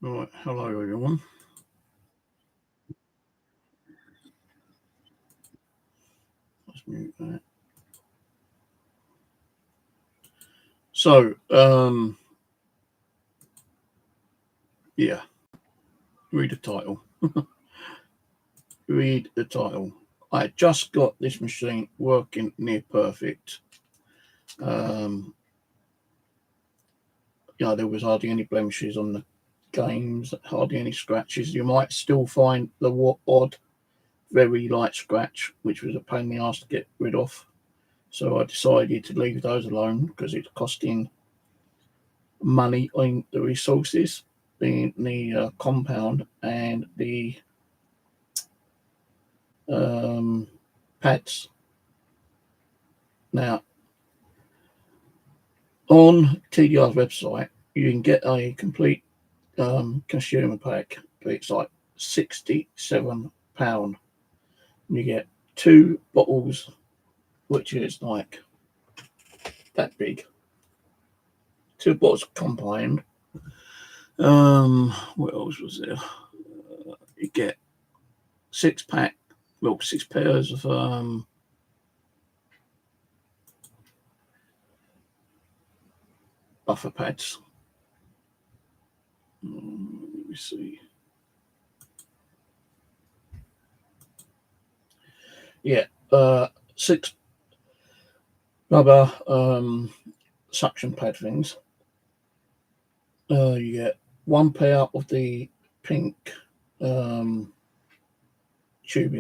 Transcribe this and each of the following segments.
Right, hello everyone. Let's mute that. So, yeah, read the title. Read the title. I just got this machine working near perfect. There was hardly any blemishes on the games, hardly any scratches. You might still find the odd, very light scratch, which was a pain in the ass to get rid of. So I decided to leave those alone because it's costing money on the resources, being the compound and the pads. Now, on TDR's website, you can get a complete consumer pack, but it's like £67. You get 2 bottles, which is like that big. 2 bottles of compound. What else was there? You get 6 pairs of buffer pads. Let me see. Yeah, 6 rubber suction pad things. You get 1 pair of the pink tubing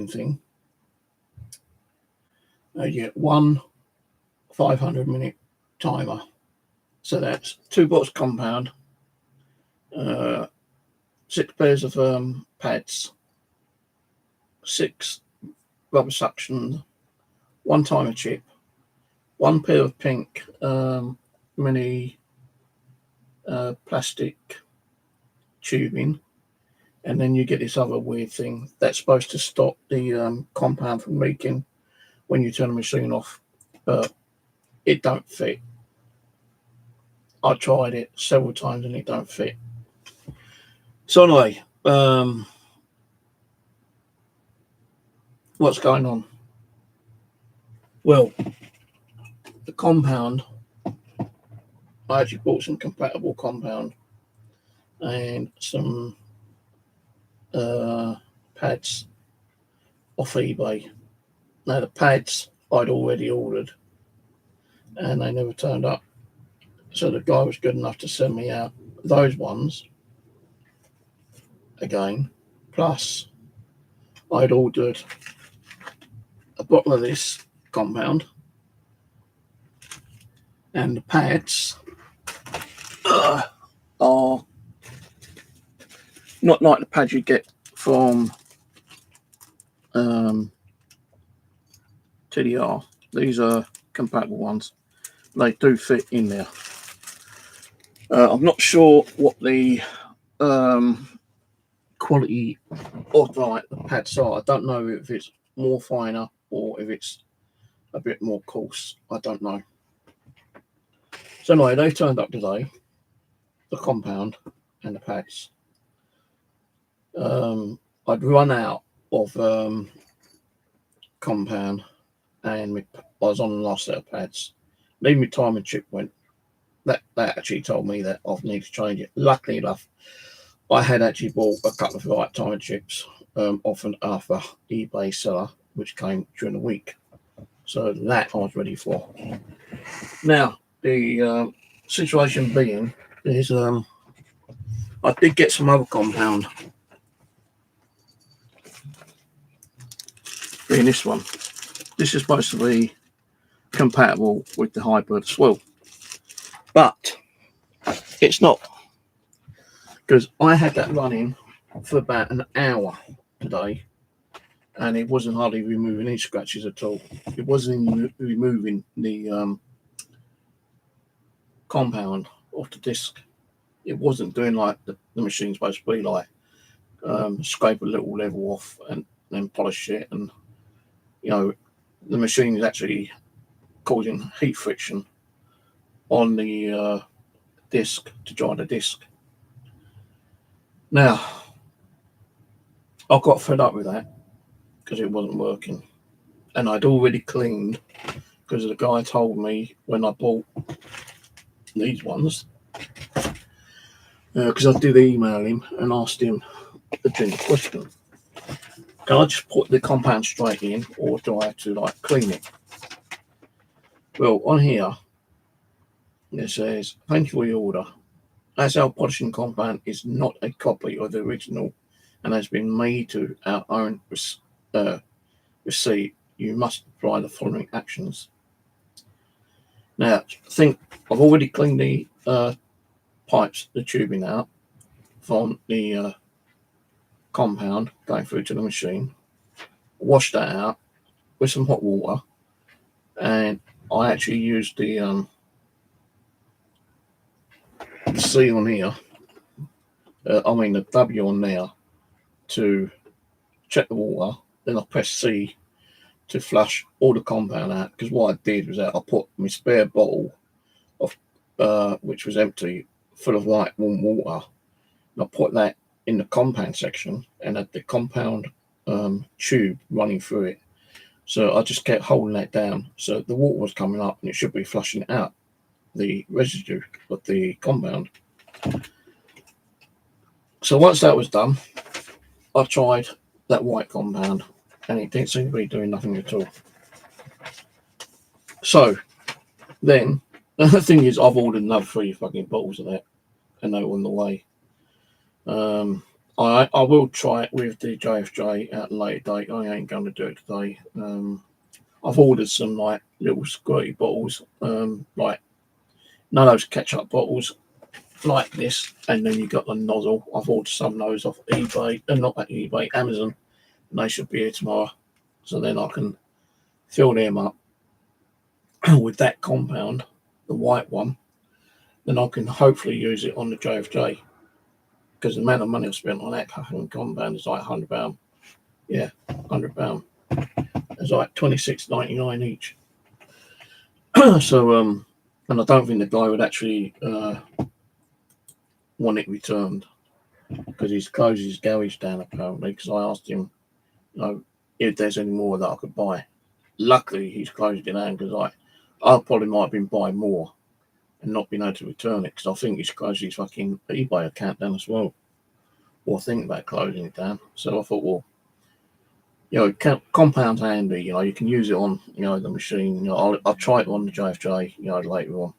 thing. You get 1 500-minute timer. So that's 2 bottles compound, 6 pairs of pads, 6 rubber suction, 1 timer chip, 1 pair of pink mini plastic tubing, and then you get this other weird thing that's supposed to stop the compound from leaking when you turn the machine off, but it don't fit. I tried it several times and it don't fit. So anyway, what's going on? Well, the compound, I actually bought some compatible compound and some pads off eBay. Now the pads I'd already ordered and they never turned up. So the guy was good enough to send me out those ones again. Plus, I'd ordered a bottle of this compound, and the pads are not like the pads you get from TDR. These are compatible ones. They do fit in there. I'm not sure what the quality of the pads are. I don't know if it's more finer or if it's a bit more coarse. I don't know. So anyway, they turned up today, the compound and the pads. I'd run out of compound and I was on the last set of pads. Even my timing chip went. That actually told me that I need to change it. Luckily enough, I had actually bought a couple of right timing chips off an other eBay seller, which came during the week. So that I was ready for. Now, the situation being is I did get some other compound. Being this one. This is supposed to be compatible with the Hybird as well. But it's not. Because I had that running for about an hour today. And it wasn't hardly removing any scratches at all. It wasn't even removing the compound off the disc. It wasn't doing like the machine's supposed to be, like scrape a little level off and then polish it. And, the machine is actually causing heat friction on the disc to dry the disc. Now, I got fed up with that because it wasn't working. And I'd already cleaned, because the guy told me when I bought these ones, because I did email him and asked him the general question: can I just put the compound straight in, or do I have to like clean it? Well, on here it says, "Thank you for your order. As our polishing compound is not a copy of the original and has been made to our own receipt, you must apply the following actions." Now, I think I've already cleaned the pipes, the tubing out from the compound going through to the machine, washed that out with some hot water, and I actually used the C on here, the W on there, to check the water. Then I pressed C to flush all the compound out, because what I did was that I put my spare bottle of which was empty, full of white warm water, and I put that in the compound section and had the compound tube running through it. So I just kept holding that down, so the water was coming up and it should be flushing out the residue of the compound. So once that was done, I tried that white compound and it didn't seem to be doing nothing at all. So then the thing is, I've ordered another 3 fucking bottles of that and they're on the way. I will try it with the JFJ at a later date. I ain't going to do it today. I've ordered some like little squirty bottles, like none of those ketchup bottles like this, and then you got the nozzle. I've ordered some of those off eBay, and not at eBay, Amazon, and they should be here tomorrow. So then I can fill them up with that compound, the white one. Then I can hopefully use it on the JFJ, because the amount of money I've spent on that fucking compound is like £100. Yeah, £100. It's like $26.99 each. So and I don't think the guy would actually want it returned, because he's closed his garage down apparently, because I asked him, if there's any more that I could buy. Luckily he's closed it down, because I probably might have been buying more and not been able to return it, because I think he's closed his fucking eBay account down as well, or think about closing it down. So I thought, well, compound's handy, you can use it on, the machine. I'll try it on the JFJ, later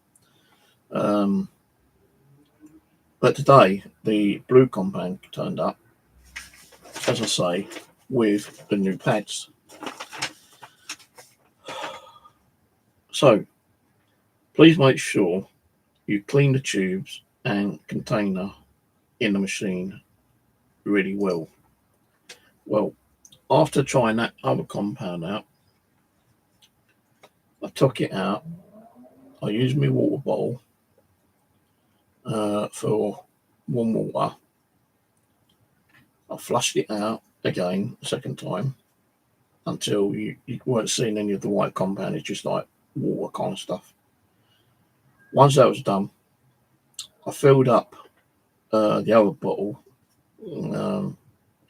on. But today, the blue compound turned up, as I say, with the new pads. So, please make sure you clean the tubes and container in the machine really well. Well, after trying that other compound out, I took it out. I used my water bottle for warm water. I flushed it out again the second time until you weren't seeing any of the white compound. It's just like water kind of stuff. Once that was done, I filled up the other bottle.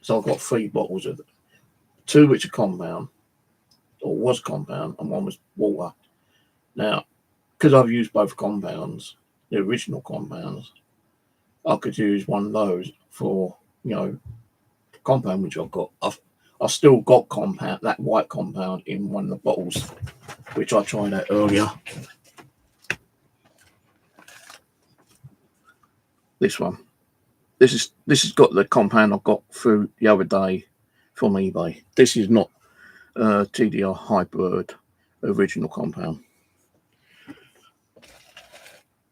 So I've got 3 bottles of it. 2 which are compound, or was compound, and 1 was water. Now, because I've used both compounds, the original compounds, I could use one of those for, the compound which I've got. I've still got compound, that white compound, in one of the bottles, which I tried out earlier. This one. This has got the compound I got through the other day from eBay. This is not TDR Hybird original compound.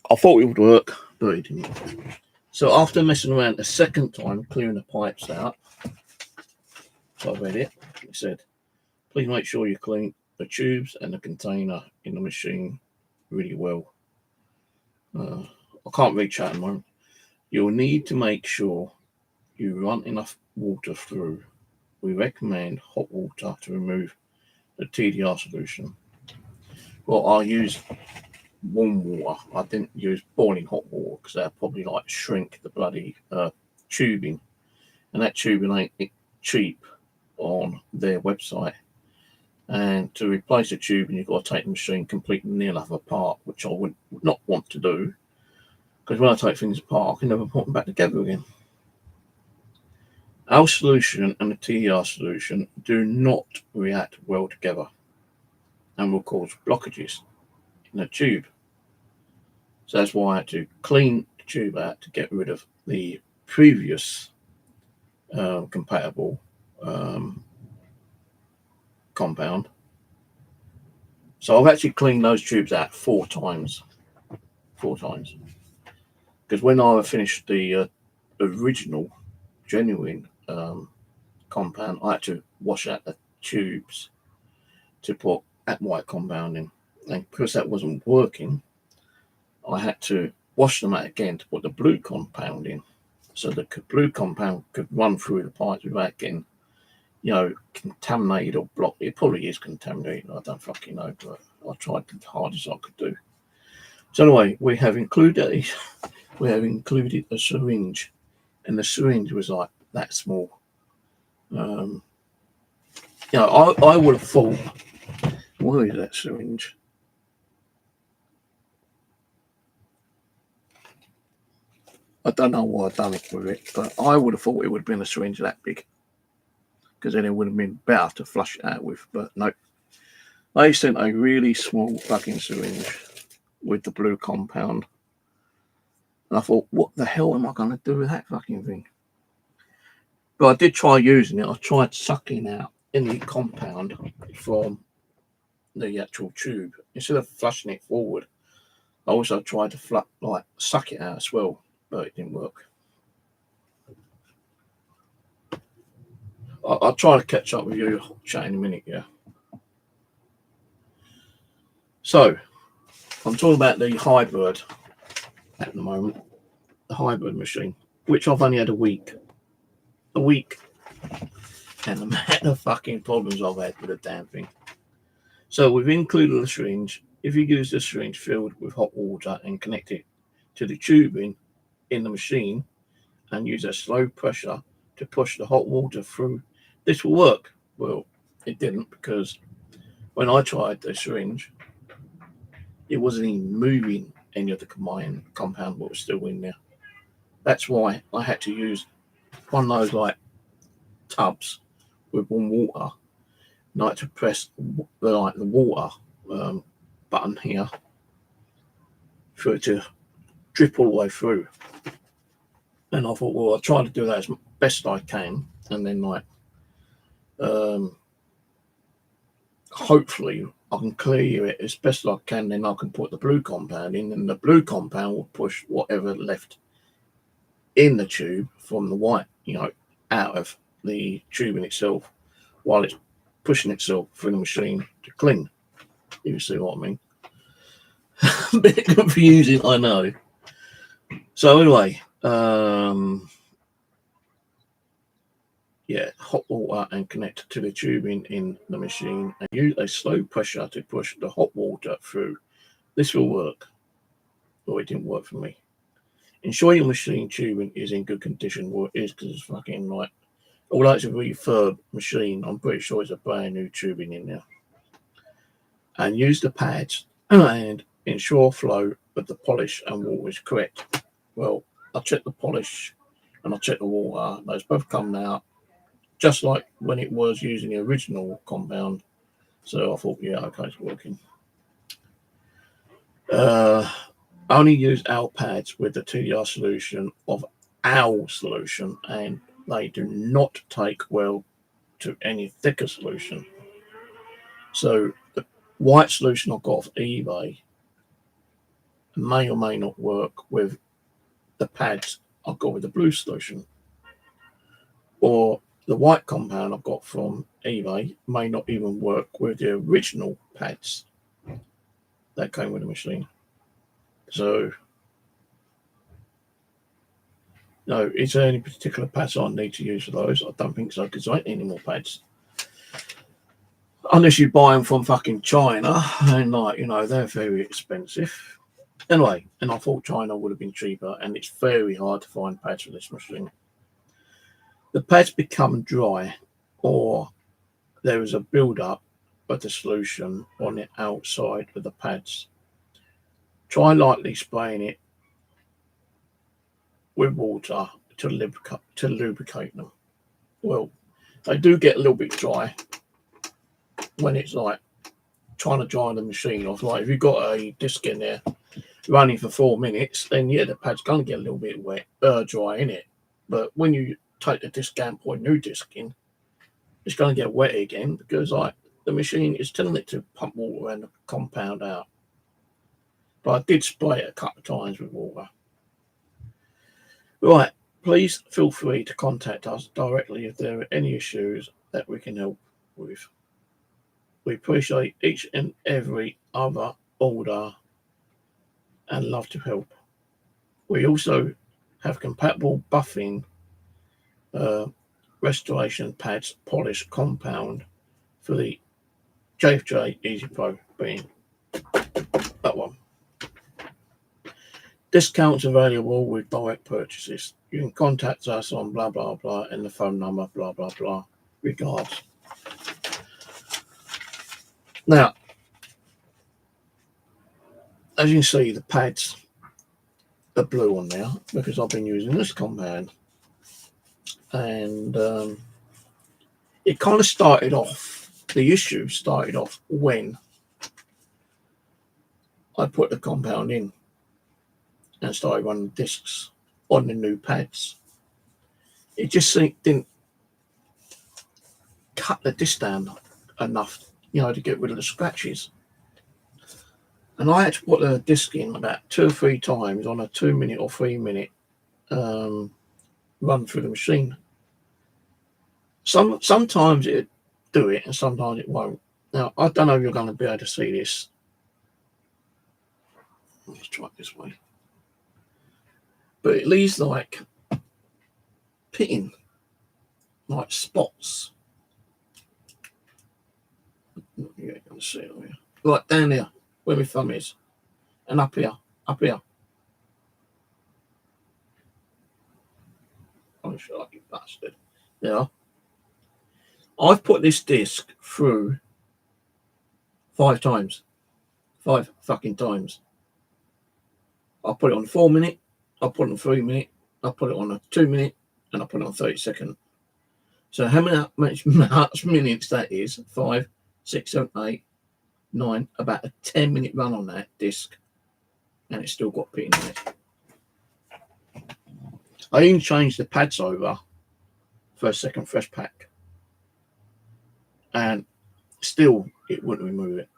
I thought it would work, but it didn't. So after messing around a second time, clearing the pipes out, so I read it. It said, please make sure you clean the tubes and the container in the machine really well. I can't read chat at the moment. You'll need to make sure you run enough water through. We recommend hot water to remove the TDR solution. Well, I use warm water. I didn't use boiling hot water, because that'd probably shrink the bloody tubing, and that tubing ain't cheap on their website. And to replace the tubing, you've got to take the machine completely nil apart, which I would not want to do, because when I take things apart, I can never put them back together again. Our solution and the TER solution do not react well together and will cause blockages in the tube. So that's why I had to clean the tube out to get rid of the previous compatible compound. So I've actually cleaned those tubes out 4 times. 4 times. Because when I finished the original, genuine compound, I had to wash out the tubes to put that white compound in. And because that wasn't working, I had to wash them out again to put the blue compound in. So the blue compound could run through the pipes without getting, contaminated or blocked. It probably is contaminated, I don't fucking know, but I tried the hardest I could do. So anyway, we have included a syringe, and the syringe was like that small. I would have thought, where is that syringe? I don't know why I've done it with it, but I would have thought it would have been a syringe that big, because then it would have been better to flush it out with. But no, they sent a really small fucking syringe with the blue compound. And I thought, what the hell am I going to do with that fucking thing? But I did try using it. I tried sucking out any compound from the actual tube. Instead of flushing it forward, I also tried to suck it out as well, but it didn't work. I'll try to catch up with you chat in a minute, yeah. So, I'm talking about the Hybird at the moment, the Hybird machine, which I've only had a week. And the amount of fucking problems I've had with the damn thing. So we've included a syringe. If you use the syringe filled with hot water and connect it to the tubing in the machine and use a slow pressure to push the hot water through, this will work. Well, it didn't, because when I tried the syringe, it wasn't even moving any of the combined compound that was still in there. That's why I had to use one of those tubs with warm water, to press the water button here for it to drip all the way through. And I thought, well, I'll try to do that as best I can, and then hopefully I can clear it as best as I can. Then I can put the blue compound in, and the blue compound will push whatever left in the tube from the white, out of the tubing itself, while it's pushing itself through the machine to clean. You see what I mean? A bit confusing, I know. So anyway, hot water and connect to the tubing in the machine and use a slow pressure to push the hot water through. This will work. Well, it didn't work for me. Ensure your machine tubing is in good condition. Well, it is, because it's fucking although it's a refurb machine, I'm pretty sure it's a brand new tubing in there. And use the pads and ensure flow of the polish and water is correct. Well, I checked the polish and I checked the water. Those both come out just like when it was using the original compound. So I thought, yeah, okay, it's working. Only use our pads with the TDR solution of our solution, and they do not take well to any thicker solution. So the white solution I got off eBay may or may not work with the pads I got with the blue solution, or the white compound I got from eBay may not even work with the original pads that came with the machine. So, no, is there any particular pads I need to use for those? I don't think so, because I ain't any more pads. Unless you buy them from fucking China, and they're very expensive. Anyway, and I thought China would have been cheaper, and it's very hard to find pads for this machine. the pads become dry or there is a build-up of the solution on the outside of the pads, try lightly spraying it with water to lubricate them. Well, they do get a little bit dry when it's like trying to dry the machine off. Like if you've got a disc in there running for 4 minutes, then yeah, the pad's going to get a little bit wet, dry in it. But when you take the disc out and put a new disc in, it's going to get wet again because like the machine is telling it to pump water and the compound out. But I did spray it a couple of times with water. Right, please feel free to contact us directly if there are any issues that we can help with. We appreciate each and every other order and love to help. We also have compatible buffing restoration pads polish compound for the JFJ Easy Pro being that one. Discounts available with direct purchases. You can contact us on blah blah blah and the phone number blah blah blah. Regards. Now, as you can see, the pads are blue on there because I've been using this compound, and it kind of started off. The issue started off when I put the compound in and started running discs on the new pads. It just didn't cut the disc down enough, to get rid of the scratches. And I had to put the disc in about 2 or 3 times on a 2-minute or 3-minute run through the machine. Sometimes it do it and sometimes it won't. Now, I don't know if you're going to be able to see this. Let's try it this way. But it leaves like pitting, like spots. You're going to see it here. Right down there where my thumb is, and up here. Oh, shut up, you bastard. Yeah. I've put this disc through 5 times. 5 fucking times. I put it on 4-minute, I put it on 3-minute, I put it on a 2-minute, and I put it on 30-second. So how much minutes that is? 5, 6, 7, 8, 9, about a 10-minute run on that disc, and it's still got pitting in it. I even changed the pads over for a second fresh pack, and still it wouldn't remove it.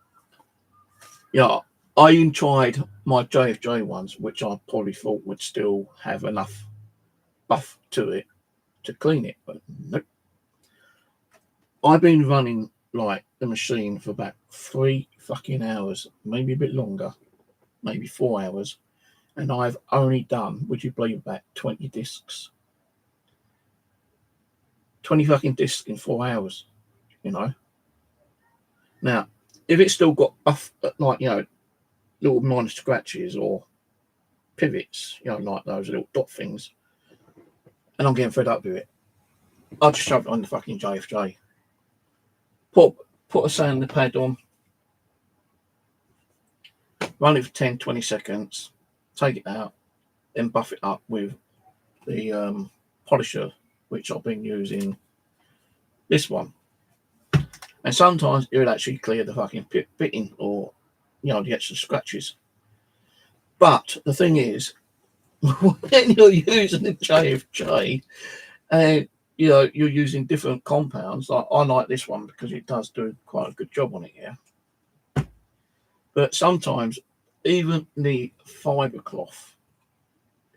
Yeah, I even tried my JFJ ones, which I probably thought would still have enough buff to it to clean it, but nope. I've been running like the machine for about 3 fucking hours, maybe a bit longer, maybe 4 hours, and I've only done, would you believe, about 20 discs. 20 fucking discs in 4 hours, Now, if it's still got buff, like, little minor scratches or pivots, like those little dot things, and I'm getting fed up with it, I'll just shove it on the fucking JFJ. Put a sander pad on, run it for 10-20 seconds, take it out, then buff it up with the polisher, which I've been using, this one. And sometimes it would actually clear the fucking pitting or, the extra scratches. But the thing is, when you're using the JFJ and, you're using different compounds, like I like this one because it does do quite a good job on it here. But sometimes even the fibre cloth,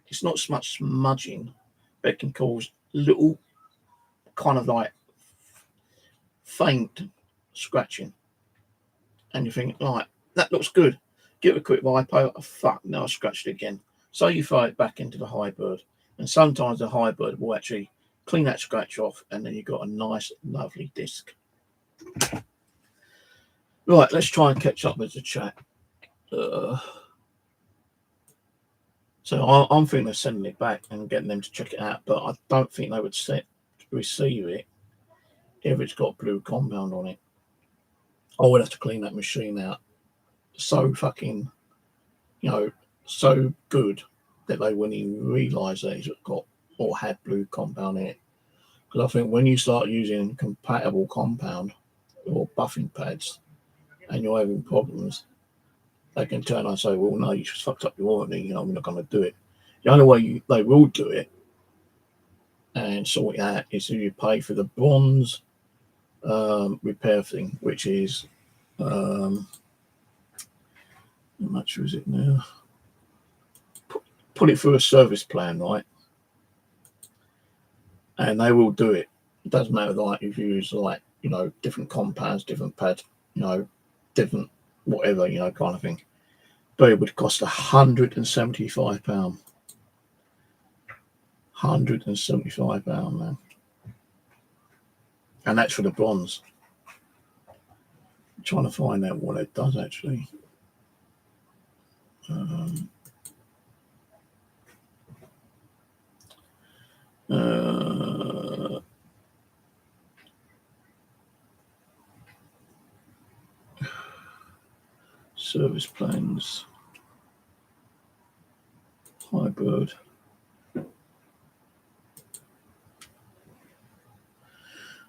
it's not so much smudging, but it can cause little kind of like faint scratching. And you think, right, that looks good. Give it a quick wipe out. Oh, fuck, no, I scratched it again. So you throw it back into the Hybird. And sometimes the Hybird will actually clean that scratch off, and then you've got a nice, lovely disc. Right, let's try and catch up with the chat. So I'm thinking of sending it back and getting them to check it out, but I don't think they would receive it if it's got blue compound on it. I would have to clean that machine out. So fucking, so good that they wouldn't even realise that it's got or had blue compound in it. Because I think when you start using compatible compound or buffing pads and you're having problems, they can turn and say, well, no, you just fucked up your warranty, we're not going to do it. The only way they will do it and sort it out is if you pay for the bronze repair thing, which is, how much is it now? Put it through a service plan, right? And they will do it. It doesn't matter, like, if you use, like, different compounds, different pads, different whatever, kind of thing. But it would cost £175. £175, man. And that's for the bronze. I'm trying to find out what it does, actually. Service plans, Hybird.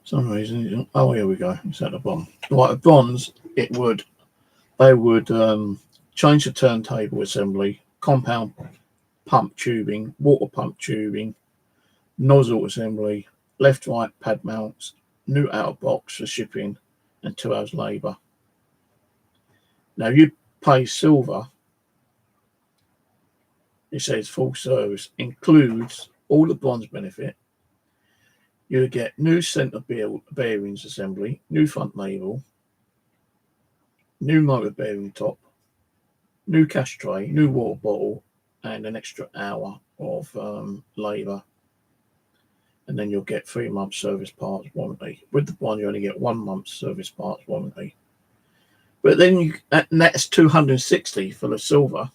Some reason, oh, here we go. It's at the bottom. Like a bronze, they would change the turntable assembly, compound pump tubing, water pump tubing, nozzle assembly, left-right pad mounts, new outer box for shipping, and 2 hours labour. Now, you pay silver, it says full service, includes all the bronze benefit. You get new centre bearings assembly, new front label, new motor bearing top, new cash tray, new water bottle, and an extra hour of labour. And then you'll get 3 months service parts warranty. With the bronze, you only get 1 month service parts warranty. But then that's $260 for the silver.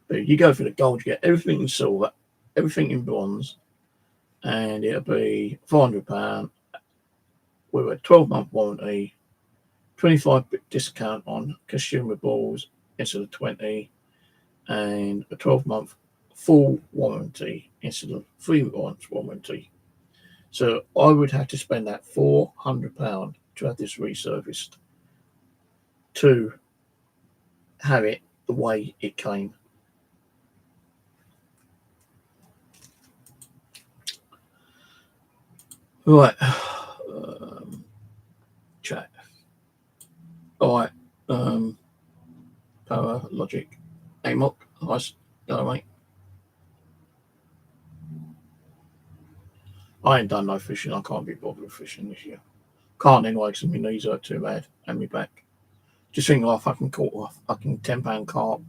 But you go for the gold, you get everything in silver, everything in bronze, and it'll be £400 with a 12-month warranty, 25% discount on consumables instead of 20, and a 12-month full warranty instead of 3 months warranty. So I would have to spend that £400 to have this resurfaced to have it the way it came. Right. Chat. All right. Power Logic. Amok. Nice. Go, mate. I ain't done no fishing. I can't be bothered with fishing this year. Can't anyway because my knees hurt too bad and my back. Just think I fucking caught a fucking £10 carp,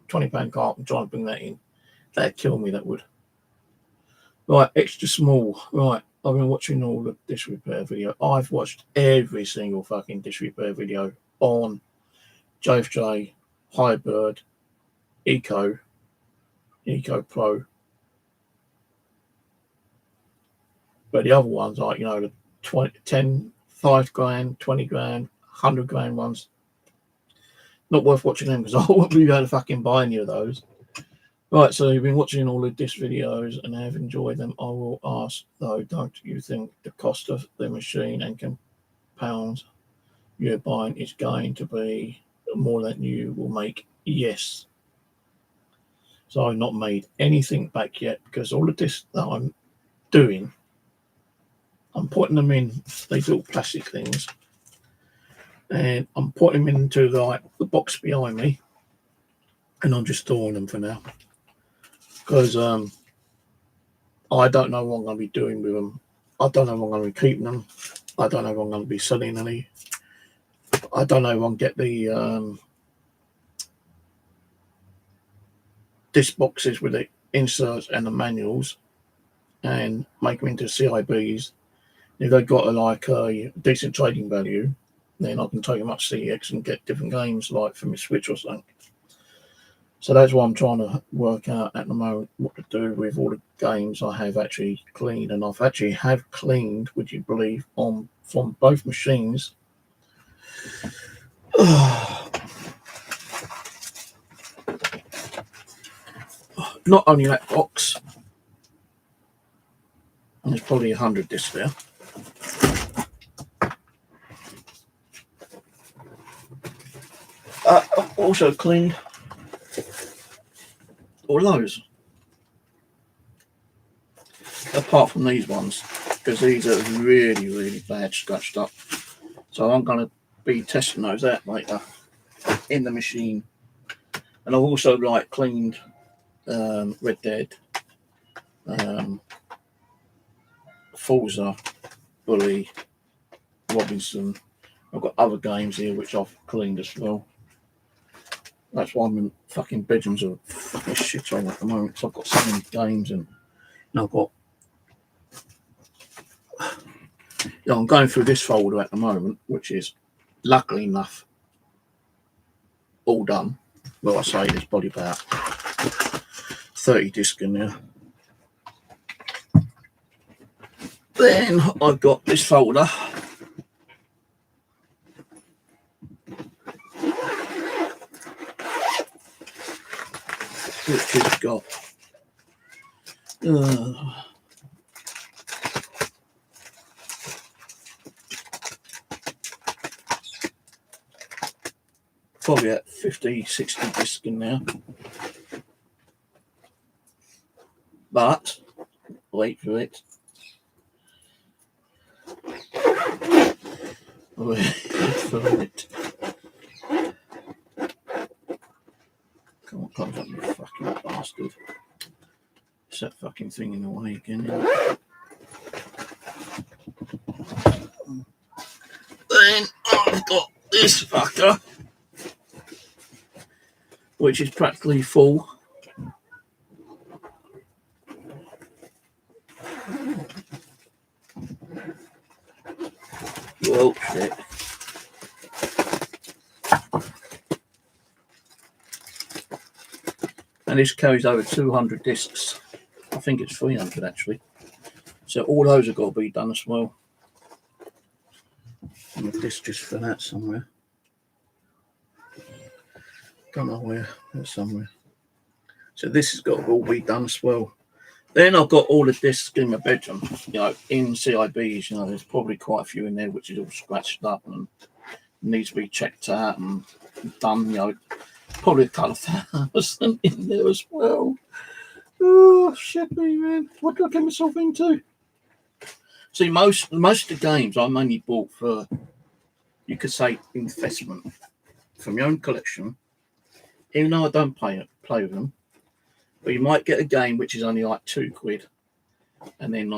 £20 carp and trying to bring that in. That'd kill me, that would. Right, extra small. Right, I've been watching all the dish repair video. I've watched every single fucking dish repair video on JFJ, Hybird, Eco Pro. But the other ones, like, the 10, 5 grand, 20 grand, 100 grand ones, not worth watching them because I won't be able to fucking buy any of those. Right, so you've been watching all of these videos and have enjoyed them. I will ask, though, don't you think the cost of the machine and compounds you're buying is going to be more than you will make? Yes. So I've not made anything back yet because all of this that I'm doing, I'm putting them in these little plastic things and I'm putting them into the box behind me and I'm just storing them for now because I don't know what I'm going to be doing with them. I don't know if I'm going to be keeping them. I don't know if I'm going to be selling any. I don't know if I'm going to get the disc boxes with the inserts and the manuals and make them into CIBs. If they've got a decent trading value, then I can take them up CX and get different games like from my Switch or something. So that's what I'm trying to work out at the moment, what to do with all the games I have actually cleaned. And I've actually have cleaned, would you believe, from both machines. Not only that box, and there's probably 100 discs there. I've also cleaned all those, apart from these ones, because these are really, really bad scratched up. So I'm going to be testing those out later in the machine. And I've also cleaned Red Dead, Forza, Bully, Robinson. I've got other games here which I've cleaned as well. That's why I'm in fucking bedrooms of fucking shit on at the moment. So I've got so many games, and I've got. I'm going through this folder at the moment, which is luckily enough all done. Well, I say there's probably about 30 discs in there. Then I've got this folder, which has got probably at 50, 60 discs in there. But wait for it. Wait for it. Come on, close up, you fucking bastard. It's that fucking thing in the way again. Then I've got this fucker, which is practically full. Well, shit. And this carries over 200 discs. I think it's 300 actually. So all those have got to be done as well. And the disc just fell out somewhere. Don't know where, it's somewhere. So this has got to all be done as well. Then I've got all the discs in my bedroom, in CIBs, there's probably quite a few in there which is all scratched up and needs to be checked out and done, probably a couple of thousand in there as well. Oh, shit me, man. What did I get myself into? See, most of the games I mainly bought for, you could say, investment from your own collection, even though I don't play with them. But you might get a game which is only £2, and then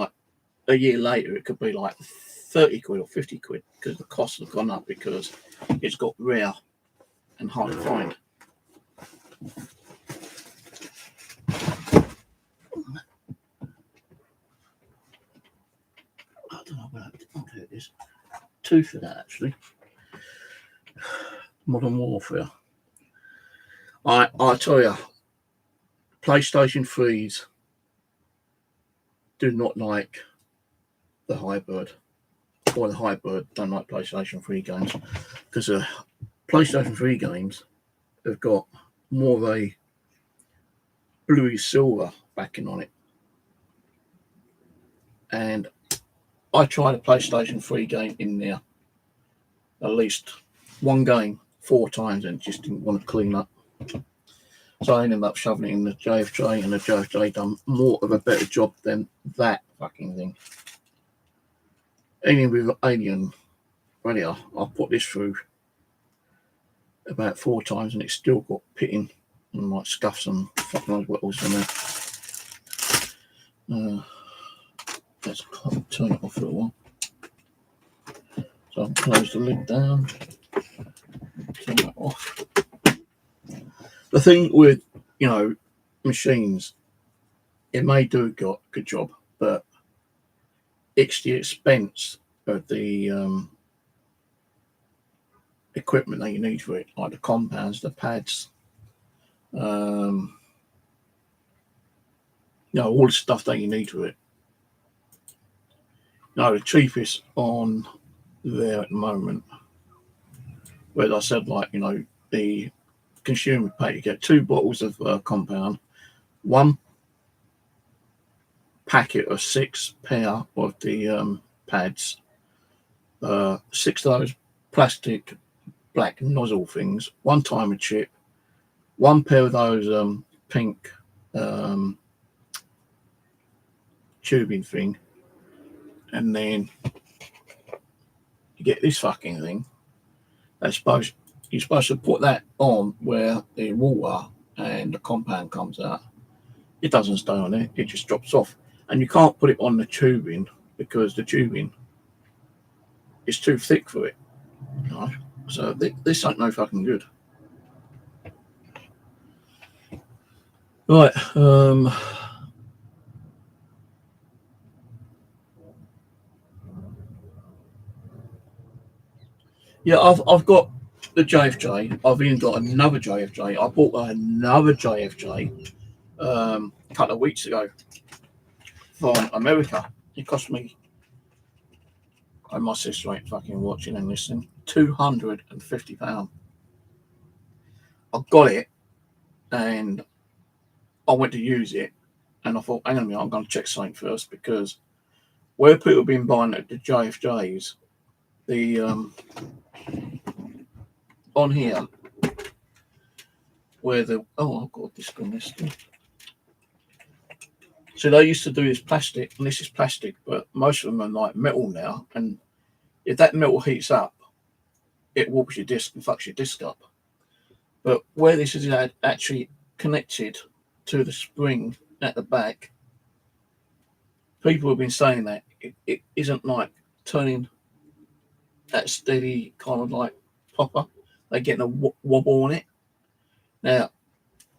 a year later it could be 30 quid or 50 quid because the costs have gone up because it's got rare and hard to find. I don't know where it is. Two for that actually. Modern Warfare. I tell you, PlayStation 3s do not like the Hybird, or the Hybird don't like PlayStation 3 games, because PlayStation 3 games have got more of a bluey silver backing on it. And I tried a PlayStation 3 game in there, at least one game 4 times, and just didn't want to clean up. So I ended up shoving it in the JFJ, and the JFJ done more of a better job than that fucking thing. Even with Alien Radio, I put this through about 4 times, and it's still got pitting and scuffs and fucking knows what else in there. Let's turn it off for a while. So I'll close the lid down, turn that off. The thing with, machines, it may do a good job, but it's the expense of the equipment that you need for it, like the compounds, the pads, All the stuff that you need to it. The cheapest on there at the moment, where I said, like, the consumer pack, you get 2 bottles of compound, 1 packet of 6 pair of the pads, 6 of those plastic black nozzle things, 1 timer chip, 1 pair of those pink tubing thing, and then you get this fucking thing. You're supposed to put that on where the water and the compound comes out. It doesn't stay on there, it just drops off. And you can't put it on the tubing because the tubing is too thick for it. So this ain't no fucking good. Right. Yeah, I've got the JFJ. I've even got another JFJ. I bought another JFJ a couple of weeks ago from America. It cost me, and my sister ain't fucking watching and listening, £250. I got it and I went to use it, and I thought, hang on a minute, I'm going to check something first, because where people have been buying the JFJs, the on here, where the I've got this on this thing. So they used to do this plastic, and this is plastic, but most of them are like metal now, and if that metal heats up, it warps your disc and fucks your disc up. But where this is actually connected to the spring at the back, people have been saying that it isn't like turning that steady kind of like popper. They're getting a wobble on it. Now,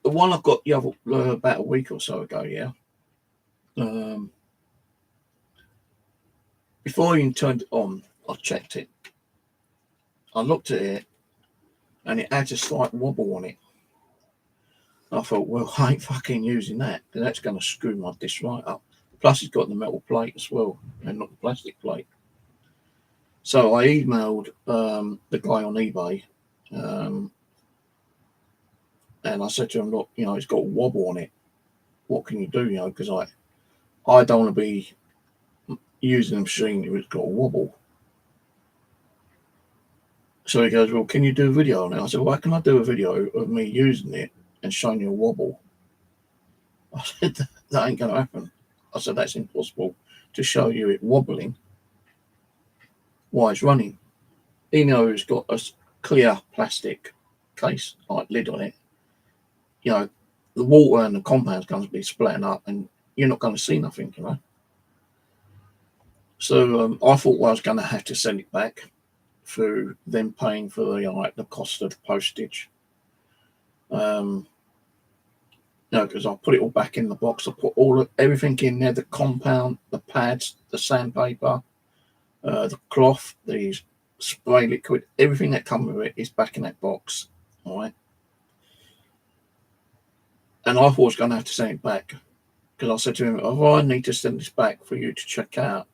the one I've got the other about a week or so ago, yeah. Before I even turned it on, I checked it. I looked at it, and it had a slight wobble on it. I thought, well, I ain't fucking using that, because that's going to screw my disc right up. Plus, it's got the metal plate as well, and not the plastic plate. So I emailed the guy on eBay, and I said to him, look, it's got a wobble on it. What can you do? Because I don't want to be using a machine if it's got a wobble. So he goes, well, can you do a video on it? I said, well, how can I do a video of me using it and showing you a wobble? I said, that ain't going to happen. I said, that's impossible to show you it wobbling while it's running. It's got a clear plastic case, like lid on it. The water and the compound's going to be splitting up, and you're not going to see nothing, So I thought, well, I was going to have to send it back through them paying for the cost of postage. Because I put it all back in the box. I put everything in there: the compound, the pads, the sandpaper, the cloth, the spray liquid, everything that comes with it is back in that box. All right. And I thought I was going to have to send it back, because I said to him, I need to send this back for you to check out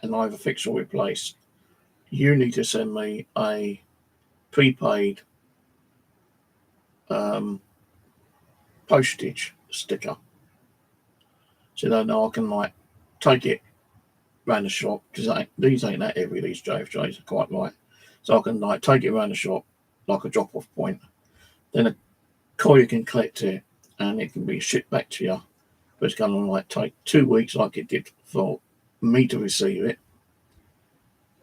and either fix or replace. You need to send me a prepaid postage sticker, so that I can take it around the shop, because these ain't that heavy, these JFJs are quite light, so I can take it around the shop like a drop-off point. Then a courier can collect it and it can be shipped back to you, but it's going to take 2 weeks like it did for me to receive it.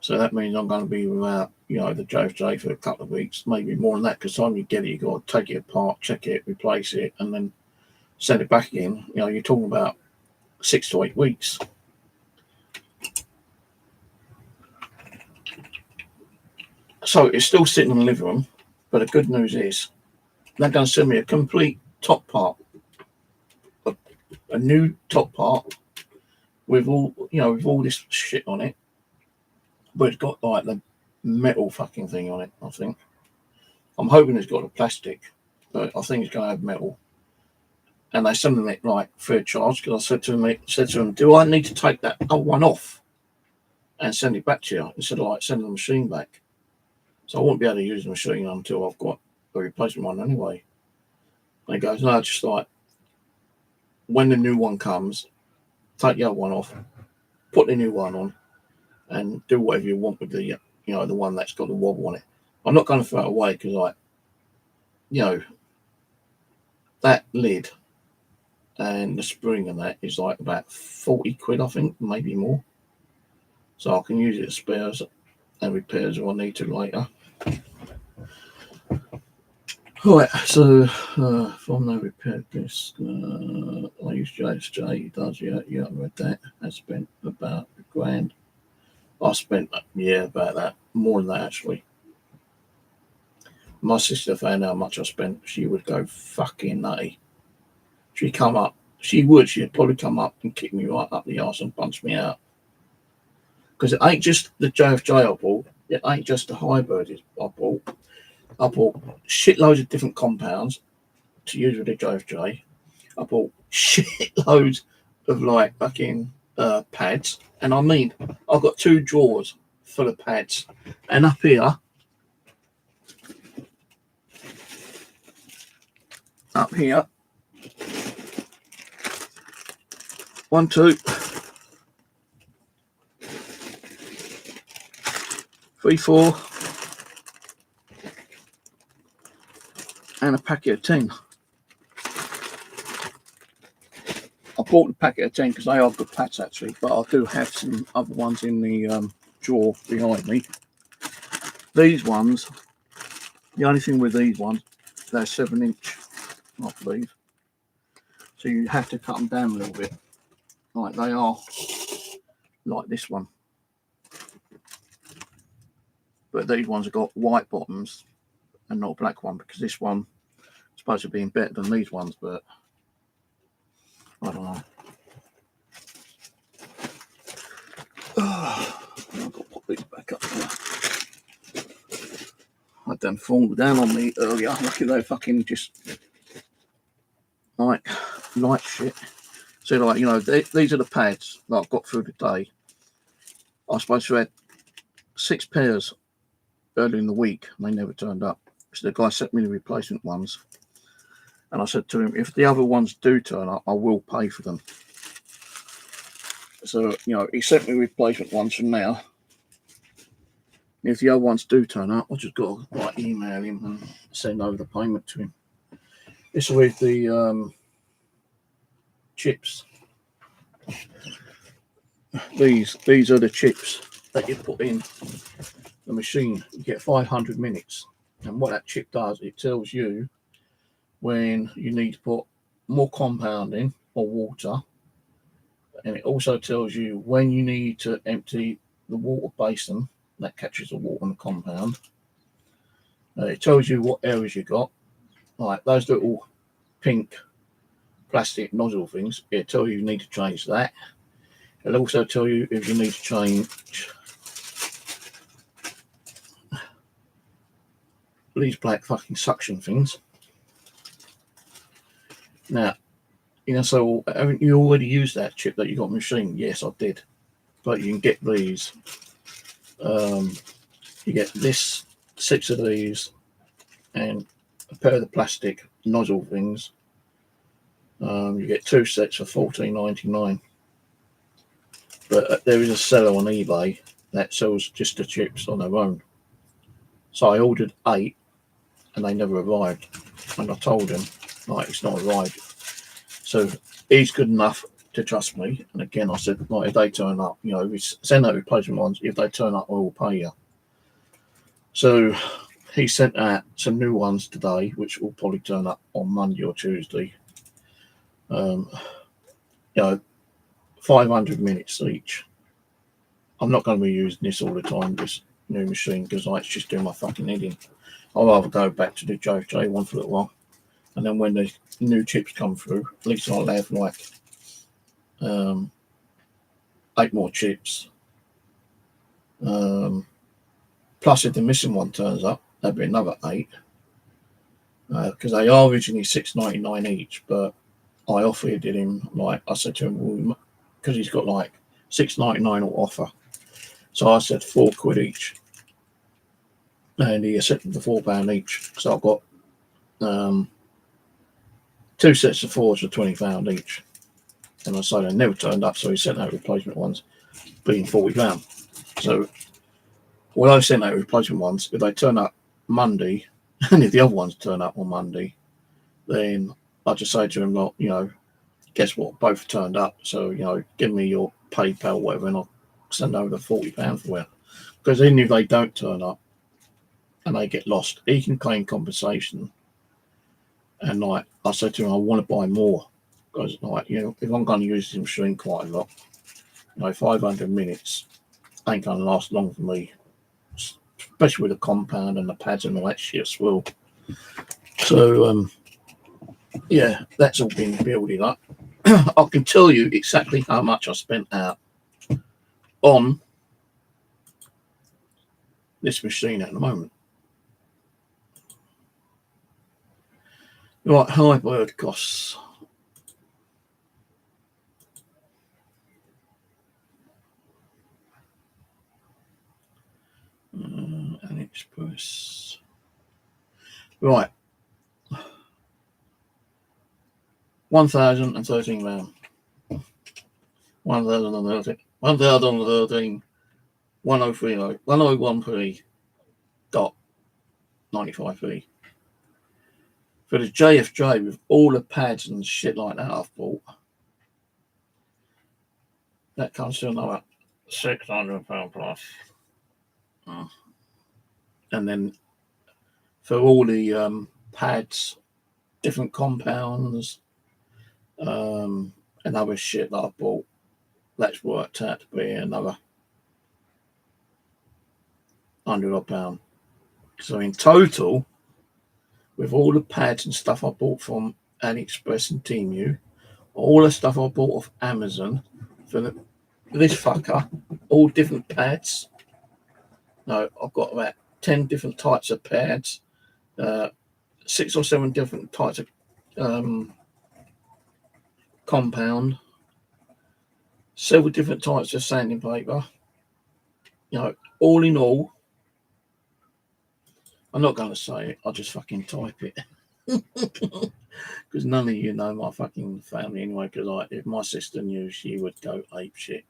So that means I'm going to be without the JFJ for a couple of weeks, maybe more than that, because time you get it, you've got to take it apart, check it, replace it, and then send it back again. You're talking about 6 to 8 weeks. So it's still sitting in the living room, but the good news is they're going to send me a complete top part, a new top part with all with all this shit on it, but it's got the metal fucking thing on it. I think I'm hoping it's got a plastic but I think it's going to have metal. And they sent it like free of charge because I said to them, do I need to take that old one off and send it back to you instead of like sending the machine back? So I won't be able to use the machine until I've got a replacement one anyway. And he goes, no, just like when the new one comes, take the old one off, put the new one on, and do whatever you want with the, the one that's got the wobble on it. I'm not going to throw it away because, like, that lid and the spring and that is like about 40 quid, I think, maybe more. So I can use it as spares and repairs if I need to later. Right, so from the repair disc, I use JSJ. It does, yeah, I read that. I spent about £1,000. I spent, about that, more than that actually. My sister found how much I spent. She would go fucking nutty. She'd probably come up and kick me right up the arse and punch me out. Because it ain't just the JFJ I bought, it ain't just the Hybird I bought. I bought shitloads of different compounds to use with the JFJ. I bought shitloads of like fucking pads. And I mean, I've got 2 drawers full of pads. And up here, 1, 2, 3, 4, and a packet of 10. I bought the packet of 10 because they are good pads actually, but I do have some other ones in the drawer behind me. These ones, the only thing with these ones, they're 7-inch, I believe. So you have to cut them down a little bit. Like they are like this one. But these ones have got white bottoms and not a black one because this one is supposed to be better than these ones, but I don't know. I've got to pop these back up there. I done fallen down on me earlier. Look at that fucking just like light shit. So like, these are the pads that I've got through the day. I was supposed to have 6 pairs earlier in the week and they never turned up. So the guy sent me the replacement ones. And I said to him, if the other ones do turn up, I will pay for them. So, he sent me replacement ones from now. If the other ones do turn up, I've just got to email him and send over the payment to him. This is with the chips. These are the chips that you put in the machine. You get 500 minutes. And what that chip does, it tells you when you need to put more compound in or water. And it also tells you when you need to empty the water basin that catches the water and the compound. It tells you what areas you got. Like those little pink plastic nozzle things, it tells you need to change that. It'll also tell you if you need to change these black fucking suction things. Now, so haven't you already used that chip that you got in the machine? Yes, I did. But you can get these. You get 6 of these and a pair of the plastic nozzle things. You get 2 sets for $14.99. But there is a seller on eBay that sells just the chips on their own. So I ordered 8 and they never arrived. And I told him, it's not arrived. So he's good enough to trust me. And again, I said, if they turn up, we send out replacement ones. If they turn up, I will pay you. So he sent out some new ones today, which will probably turn up on Monday or Tuesday. 500 minutes each. I'm not going to be using this all the time, this new machine, because it's just doing my fucking head in. I'll rather go back to the JFJ one for a little while. And then when the new chips come through, at least I'll have 8 more chips. Plus, if the missing one turns up, that'd be another 8. because they are originally $6.99 each, but I offered him, like, I said to him, because he's got like $6.99 on offer. So I said £4 each. And he accepted the £4 each. So I've got 2 sets of 4s for £20 each. And I said they never turned up, so he sent out replacement ones, being £40. So when I sent out replacement ones, if they turn up Monday, and if the other ones turn up on Monday, then I just say to him, like, you know, guess what? Both turned up. So, you know, give me your PayPal, whatever, and I'll send over the £40 for it. Because even if they don't turn up and they get lost, he can claim compensation. And like I said to him, I want to buy more. Because, like, you know, if I'm going to use this machine quite a lot, you know, 500 minutes ain't going to last long for me, especially with the compound and the pads and all that shit as well. So, yeah, that's all been building up. I can tell you exactly how much I spent out on this machine at the moment. Right, Hybird costs. AliExpress. Right. £1,013. 1,013. 1,013. 1030. 101p. Dot 95p. For the JFJ with all the pads and shit like that I've bought, that comes to another £600 plus. And then for all the pads, different compounds, and other shit that I bought, that's worked out to be another £100 odd. So in total, with all the pads and stuff I bought from AliExpress and Temu, all the stuff I bought off Amazon for this fucker, all different pads. No, I've got about 10 different types of pads, 6 or 7 different types of compound, several different types of sanding paper. You know, all in all, I'm not going to say it, I'll just fucking type it. Because none of you know my fucking family anyway, because like, if my sister knew, she would go ape shit.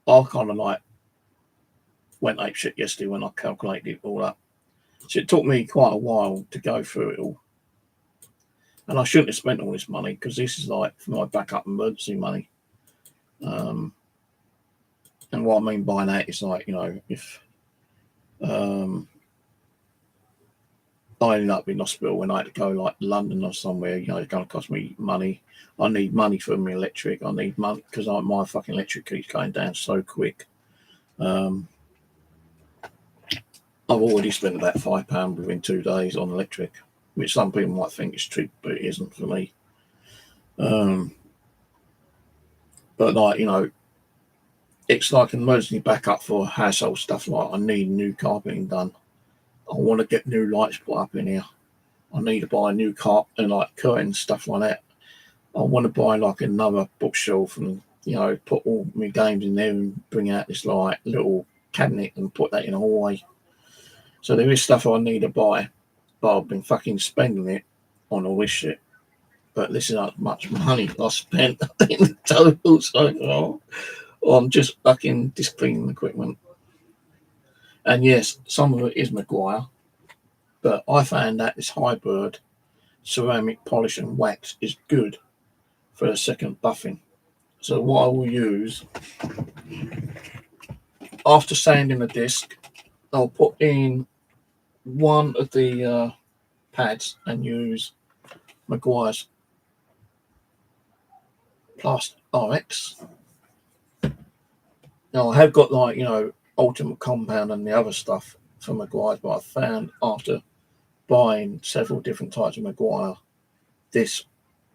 I kind of like went ape shit yesterday when I calculated it all up. So it took me quite a while to go through it all. And I shouldn't have spent all this money, because this is like for my backup emergency money. And what I mean by that is, like, you know, if I ended up in hospital when I had to go like London or somewhere, you know, it's going to cost me money. I need money for my electric. I need money because my fucking electric keeps going down so quick. I've already spent about £5 within 2 days on electric, which some people might think is cheap, but it isn't for me. But like, you know, it's like an emergency backup for household stuff. Like, I need new carpeting done. I want to get new lights put up in here. I need to buy a new carpet and like curtains, stuff like that. I want to buy like another bookshelf and, you know, put all my games in there and bring out this like little cabinet and put that in a hallway. So there is stuff I need to buy, but I've been fucking spending it on all this shit. But this is how much money I spent in total so far on just fucking disc cleaning equipment. And yes, some of it is Maguire, but I found that this Hybird ceramic polish and wax is good for the second buffing. So what I will use, after sanding the disc, I'll put in one of the pads and use Maguire's Plast RX. Now I have got, like, you know, Ultimate Compound and the other stuff from Maguire's, but I found after buying several different types of Maguire, this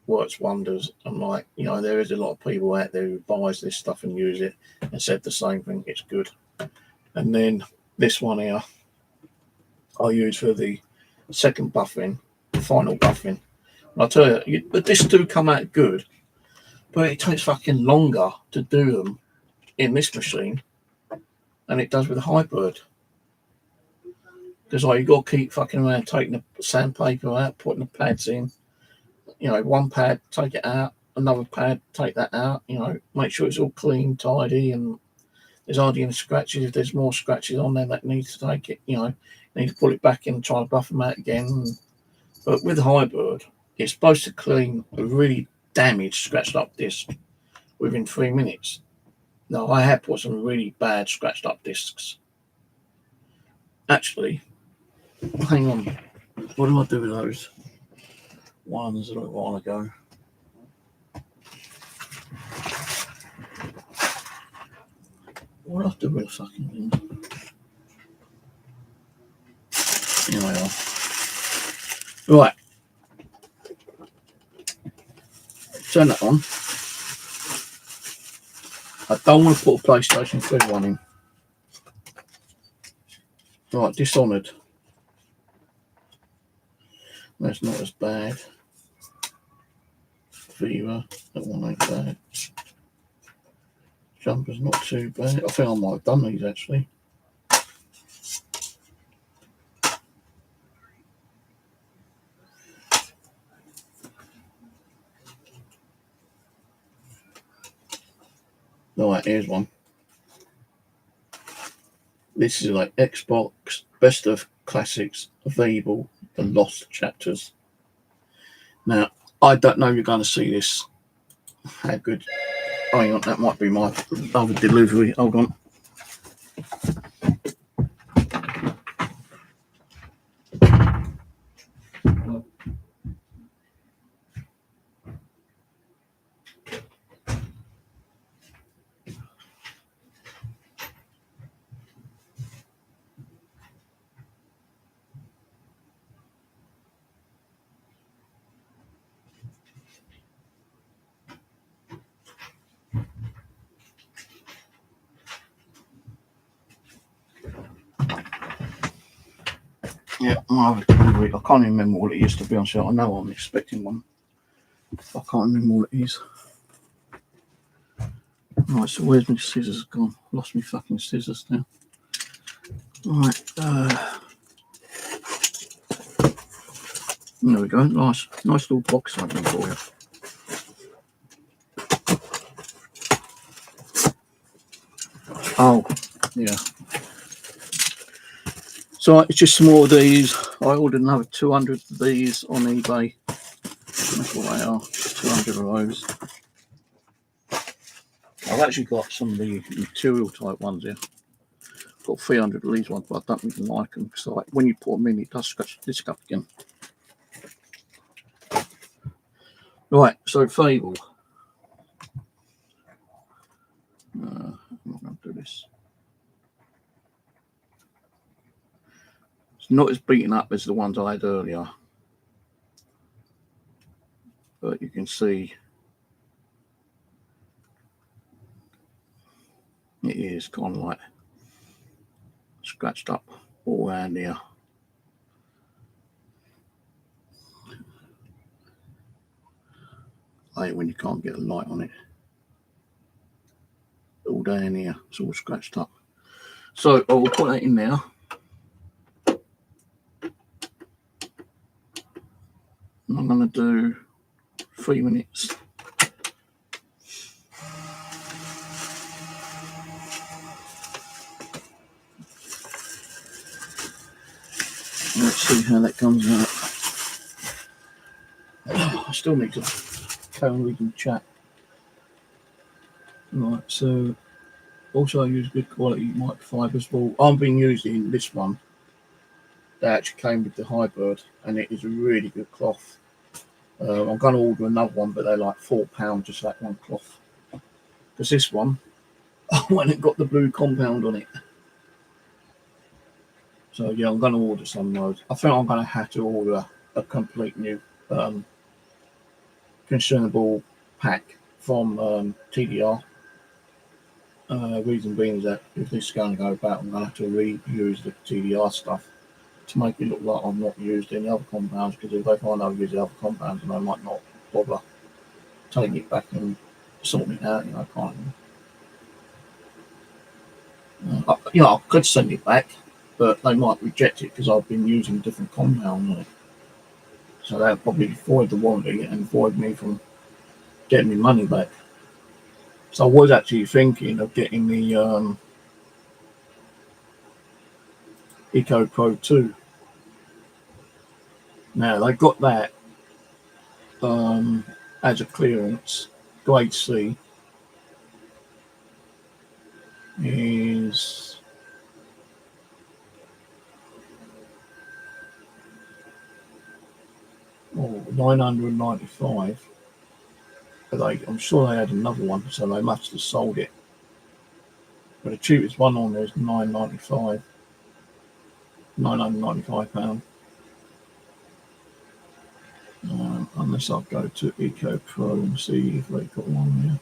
works wonders. And like, you know, there is a lot of people out there who buys this stuff and use it and said the same thing, it's good. And then this one here I use for the second buffing, the final buffing. And I tell you, the discs do come out good, but it takes fucking longer to do them in this machine than it does with a Hybird. Because like, you got to keep fucking around taking the sandpaper out, putting the pads in. You know, one pad, take it out, another pad, take that out. You know, make sure it's all clean, tidy, and there's hardly any scratches. If there's more scratches on there, that needs to take it. You know, you need to pull it back in and try to buff them out again. But with the Hybird, it's supposed to clean a really damaged, scratched up disc within 3 minutes. Now, I have put some really bad scratched up discs. Actually, hang on. What do I do with those ones a little while ago? What do I do with a fucking thing? Here they are. Right. Turn that on. I don't want to put a PlayStation 3 one in. Right, Dishonored. That's not as bad. Fever, that one ain't bad. Jumper's not too bad. I think I might have done these actually. Right, here's one. This is like Xbox Best of Classics available, the Lost Chapters. Now, I don't know if you're going to see this. How good. Oh, hang on, that might be my other delivery. Hold on. Yeah, my other delivery. I can't even remember what it is, to be honest. I know I'm expecting one. I can't remember what it is. Right, so where's my scissors gone? Lost my fucking scissors now. Right, there we go. Nice little box opening for you. Oh, yeah. So it's just some more of these. I ordered another 200 of these on eBay. That's what they are. 200 of those. I've actually got some of the material type ones here. I've got 300 of these ones, but I don't even like them because like, when you put them in, it does scratch the disc up again. Right, so Fable. I'm not going to do this. It's not as beaten up as the ones I had earlier, but you can see it is kind of like scratched up all around here. I hate when you can't get a light on it. All down here, it's all scratched up. So I will put that in there. I'm going to do 3 minutes. Let's see how that comes out. I still need to carry on reading the chat. Right, so also I use good quality microfibers. Well, I've been using this one that actually came with the Hybird, and it is a really good cloth. I'm going to order another one, but they're like £4 just that one cloth. Because this one, I went and got the blue compound on it. So yeah, I'm going to order some of those. I think I'm going to have to order a complete new consumable pack from TDR. Reason being is that if this is going to go back, I'm going to have to reuse the TDR stuff. to make it look like I've not used any other compounds, because if they find I've used other compounds, and I might not bother taking it back and sorting it out, kind of. I could send it back, but they might reject it because I've been using different compounds on it. So they'll probably void the warranty and void me from getting my money back. So I was actually thinking of getting the Eco Pro 2. Now they've got that as a clearance. Grade C is $995. But I'm sure they had another one, so they must have sold it. But the cheapest one on there is £995. £995. Unless I go to Eco Pro and see if they've got one there.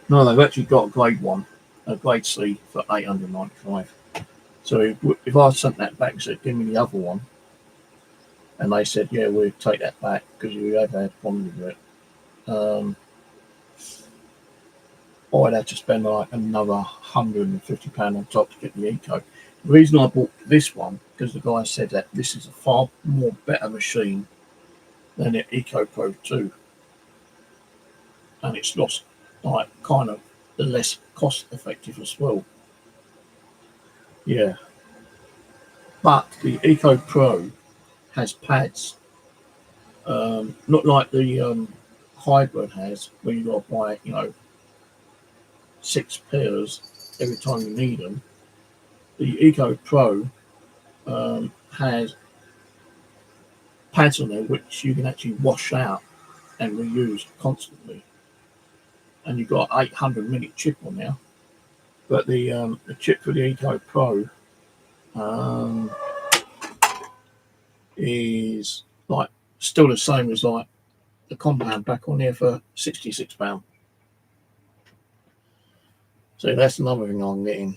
No, they've actually got a grade 1, a grade C for $895. So if I sent that back and said, give me the other one, and they said, yeah, we'll take that back because we have had problems with it, I'd have to spend like another £150 on top to get the Eco. The reason I bought this one, because the guy said that this is a far more better machine than the Eco Pro 2. And it's lost like kind of the less cost effective as well. Yeah. But the Eco Pro has pads. Not like the Hybird has, where you got to buy, 6 pairs every time you need them. The Eco Pro has pads on there which you can actually wash out and reuse constantly. And you've got 800-minute chip on there. But the chip for the Eco Pro is like still the same as like the compound back on there for £66. So that's another thing I'm getting.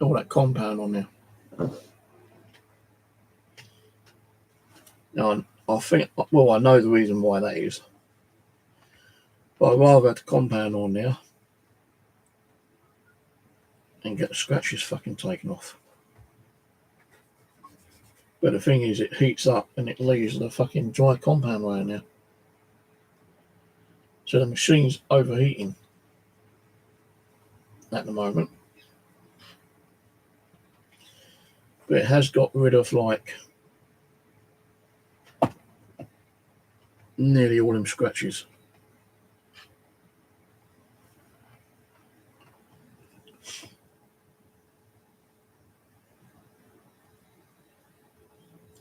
All that compound on there. Now, I think, well, I know the reason why that is. But I'd rather have the compound on there and get the scratches fucking taken off. But the thing is, it heats up and it leaves the fucking dry compound around there. So the machine's overheating at the moment. But it has got rid of like nearly all them scratches.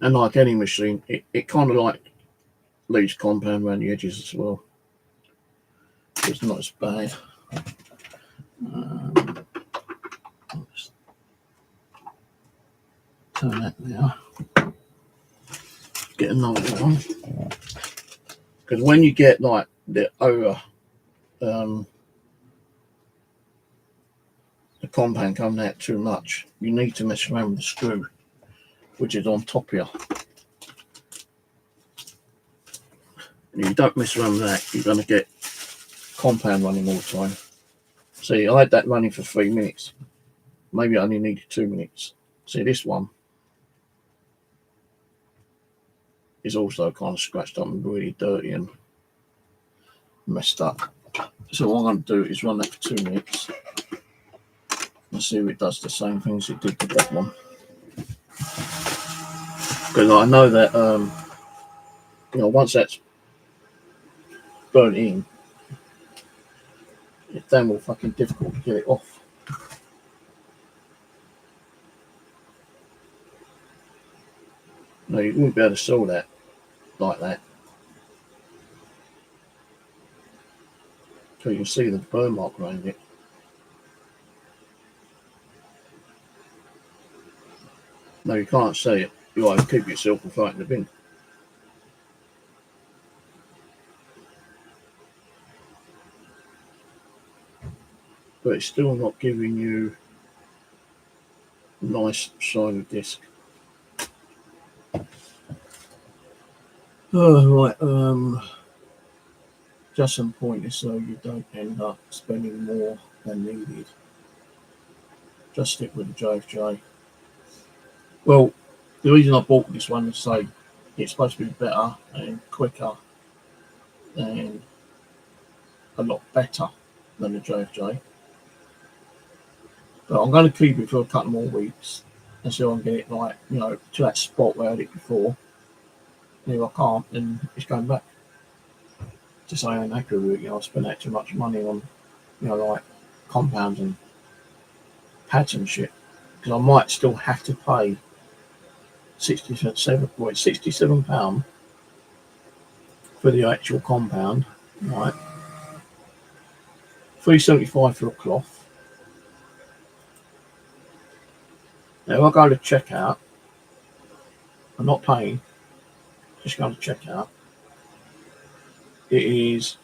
And like any machine, it kind of like leaves compound around the edges as well. It's not as bad. Let's turn that now. Get another one. Because when you get like the compound coming out too much, you need to mess around with the screw, which is on top here. And if you don't mess around with that, you're going to get compound running all the time. See, I had that running for 3 minutes. Maybe I only needed 2 minutes. See, this one is also kind of scratched up and really dirty and messed up. So what I'm going to do is run that for 2 minutes. Let's see if it does the same things it did with that one. Because I know that, once that's burnt in, it's damn well fucking difficult to get it off. No, you wouldn't be able to sell that like that. So you can see the burn mark around it. No, you can't see it. You either keep yourself or throw it in the bin. but it's still not giving you a nice shiny disc. Right, just some pointers so you don't end up spending more than needed. Just stick with the JFJ. Well, the reason I bought this one is say it's supposed to be better and quicker and a lot better than the JFJ. But I'm going to keep it for a couple more weeks until I can get it like, you know, to that spot where I had it before. And if I can't, then it's going back. To say I'm happy with it, you know, I spent that too much money on, you know, like compounds and pads and shit. Because I might still have to pay £67 for the actual compound, right? £3.75 for a cloth. Now, if I go to checkout, I'm not paying, just going to checkout. It is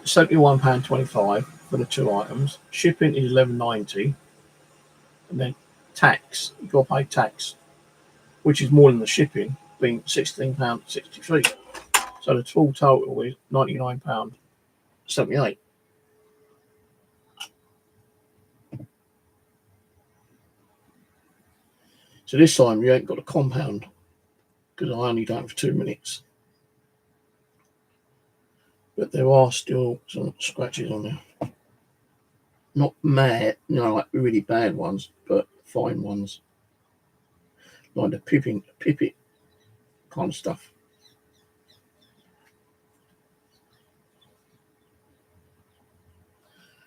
£71.25 for the 2 items. Shipping is £11.90, and then tax, you've got to pay tax, which is more than the shipping, being £16.63. So the full total is £99.78. So this time you ain't got a compound because I only done it for 2 minutes. But there are still some scratches on there. Not mad, you know, like really bad ones, but fine ones. Like the pipit kind of stuff.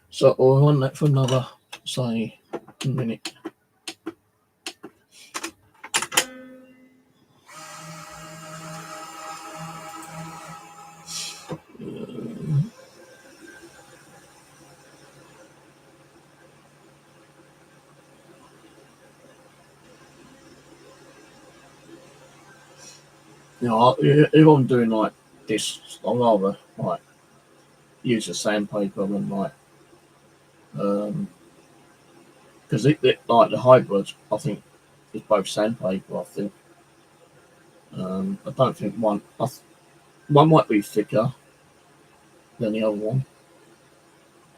So I'll run that for another, say, minute. You know, if I'm doing like this, I'd rather like use a sandpaper than like because it like the Hybrids, I think is both sandpaper. I think I don't think one might be thicker than the other one.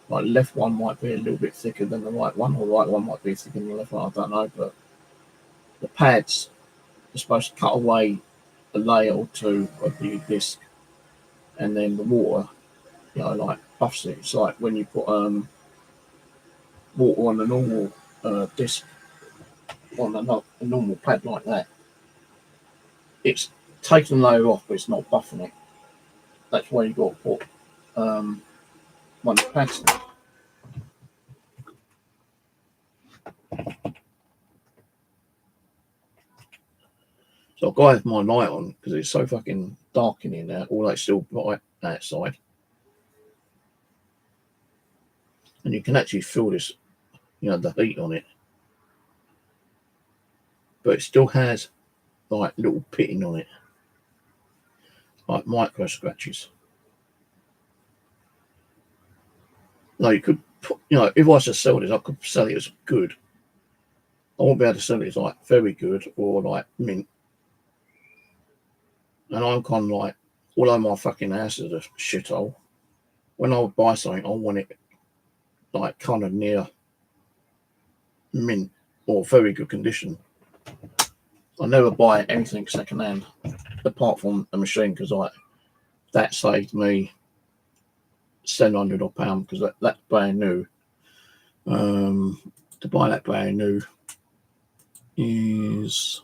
Like the left one might be a little bit thicker than the right one, or the right one might be thicker than the left one. I don't know, but the pads are supposed to cut away a layer or two of the disc, and then the water, you know, like buffs it. It's like when you put water on a normal disc on a normal pad like that. It's taking the layer off, but it's not buffing it. That's why you've got to put one of the pads in. So I've got to have my light on because it's so fucking dark in here now, although it's still bright outside. And you can actually feel this, you know, the heat on it. But it still has like little pitting on it, like micro scratches. Now you could put, you know, if I was to sell this, I could sell it as good. I won't be able to sell it as like very good or like mint. And I'm kind of like, although my fucking house is a shithole, when I would buy something, I want it like kind of near mint or very good condition. I never buy anything secondhand apart from a machine because like that saved me £700 or pound because that's brand new. To buy that brand new is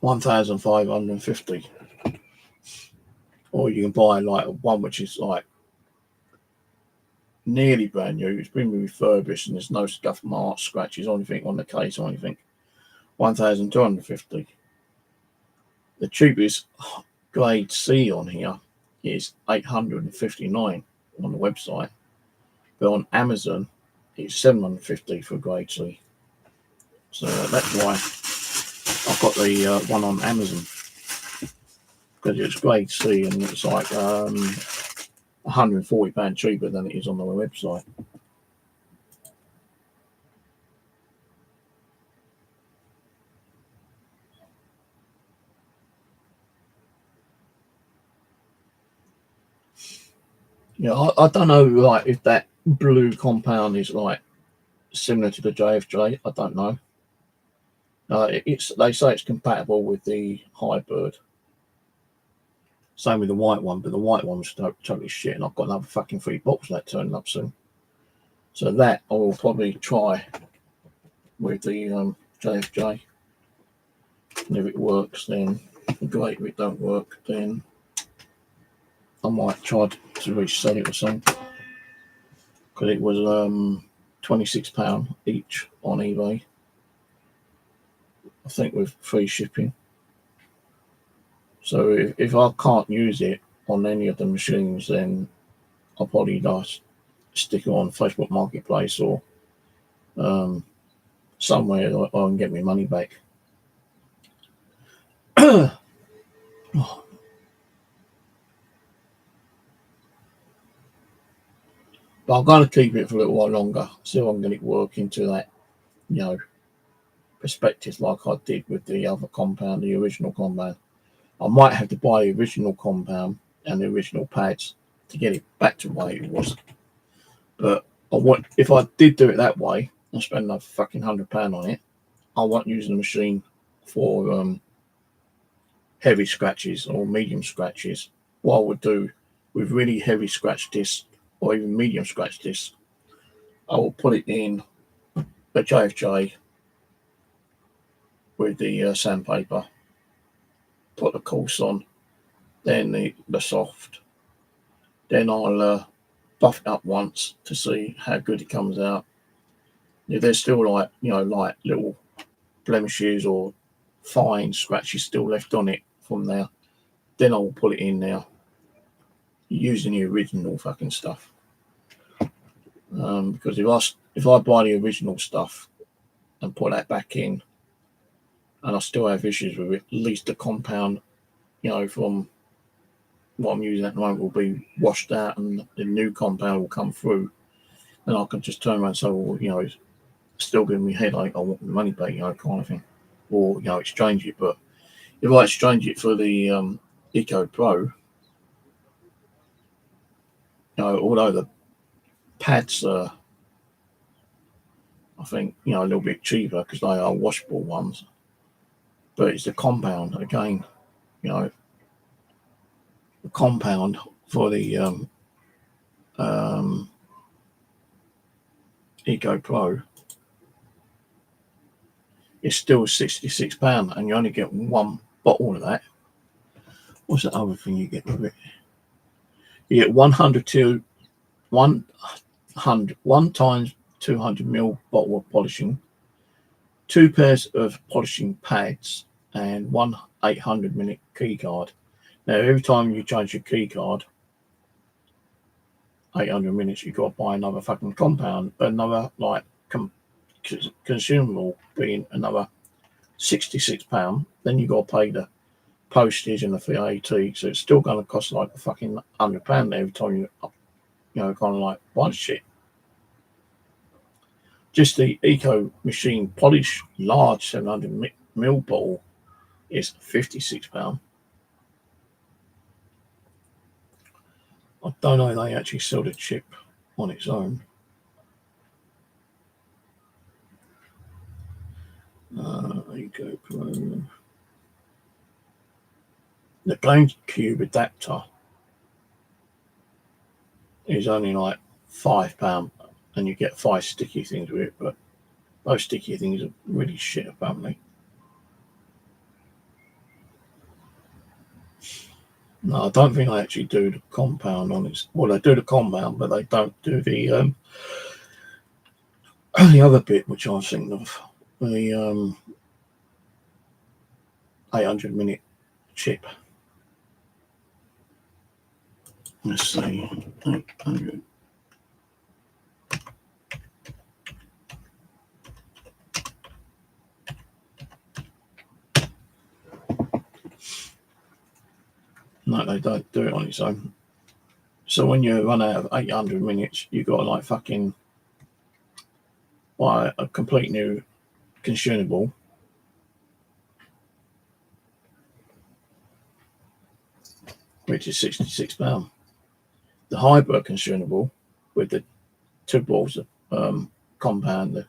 £1,550, or you can buy like one which is like nearly brand new. It's been refurbished and there's no scuff marks, scratches, or anything on the case or anything. £1,250. The cheapest grade C on here is £859 on the website, but on Amazon it's £750 for grade C. So that's why I've got the one on Amazon because it's grade C and it's like £140 cheaper than it is on the website. Yeah, I don't know, like if that blue compound is like similar to the JFJ. I don't know. They say it's compatible with the Hybird. Same with the white one, but the white one's totally shit, and I've got another fucking 3 box of that turning up soon. So that I will probably try with the JFJ. And if it works, then great. If it don't work, then I might try to resell it or something. Because it was £26 each on eBay. I think with free shipping. So if I can't use it on any of the machines, then I'll probably just stick it on Facebook Marketplace or somewhere I can get my money back. But I'm going to keep it for a little while longer, see if I can get it working to that, perspective like I did with the other compound, the original compound. I might have to buy the original compound and the original pads to get it back to the way it was. But if I did do it that way and spend another fucking £100 on it, I won't use the machine for heavy scratches or medium scratches. What I would do with really heavy scratch discs or even medium scratch discs, I will put it in a JFJ with the sandpaper, put the coarse on, then the soft. Then I'll buff it up once to see how good it comes out. If there's still like little blemishes or fine scratches still left on it from there, then I'll put it in now using the original fucking stuff. Because if I buy the original stuff and put that back in, and I still have issues with it, at least the compound, from what I'm using at the moment will be washed out, and the new compound will come through, and I can just turn around and say, well, it's still giving me a headache. I want the money back, kind of thing, or exchange it. But if I exchange it for the Eco Pro, although the pads are, I think, a little bit cheaper because they are washable ones, but it's the compound again. The compound for the Eco Pro is still £66, and you only get one bottle of that. What's the other thing you get with it? You get 100 times 200ml bottle of polishing, 2 pairs of polishing pads, and 1 800-minute key card. Now, every time you change your key card, 800 minutes, you've got to buy another fucking compound, another consumable being another £66. Then you've got to pay the postage and the VAT, so it's still going to cost like a fucking £100 every time you kind of like buy the shit. Just the Eco Machine Polish large 700ml bottle is £56. I don't know if they actually sell the chip on its own. Eco Pro. The GameCube adapter is only like £5, and you get 5 sticky things with it, but those sticky things are really shit apparently. No, I don't think they actually do the compound on it. Well, they do the compound, but they don't do the other bit, which I was thinking of, the 800-minute chip. Let's see, 800. No, they don't do it on its own. So when you run out of 800 minutes, you've got to like fucking buy a complete new consumable. Which is £66. The Hybird consumable with the 2 balls of compound, the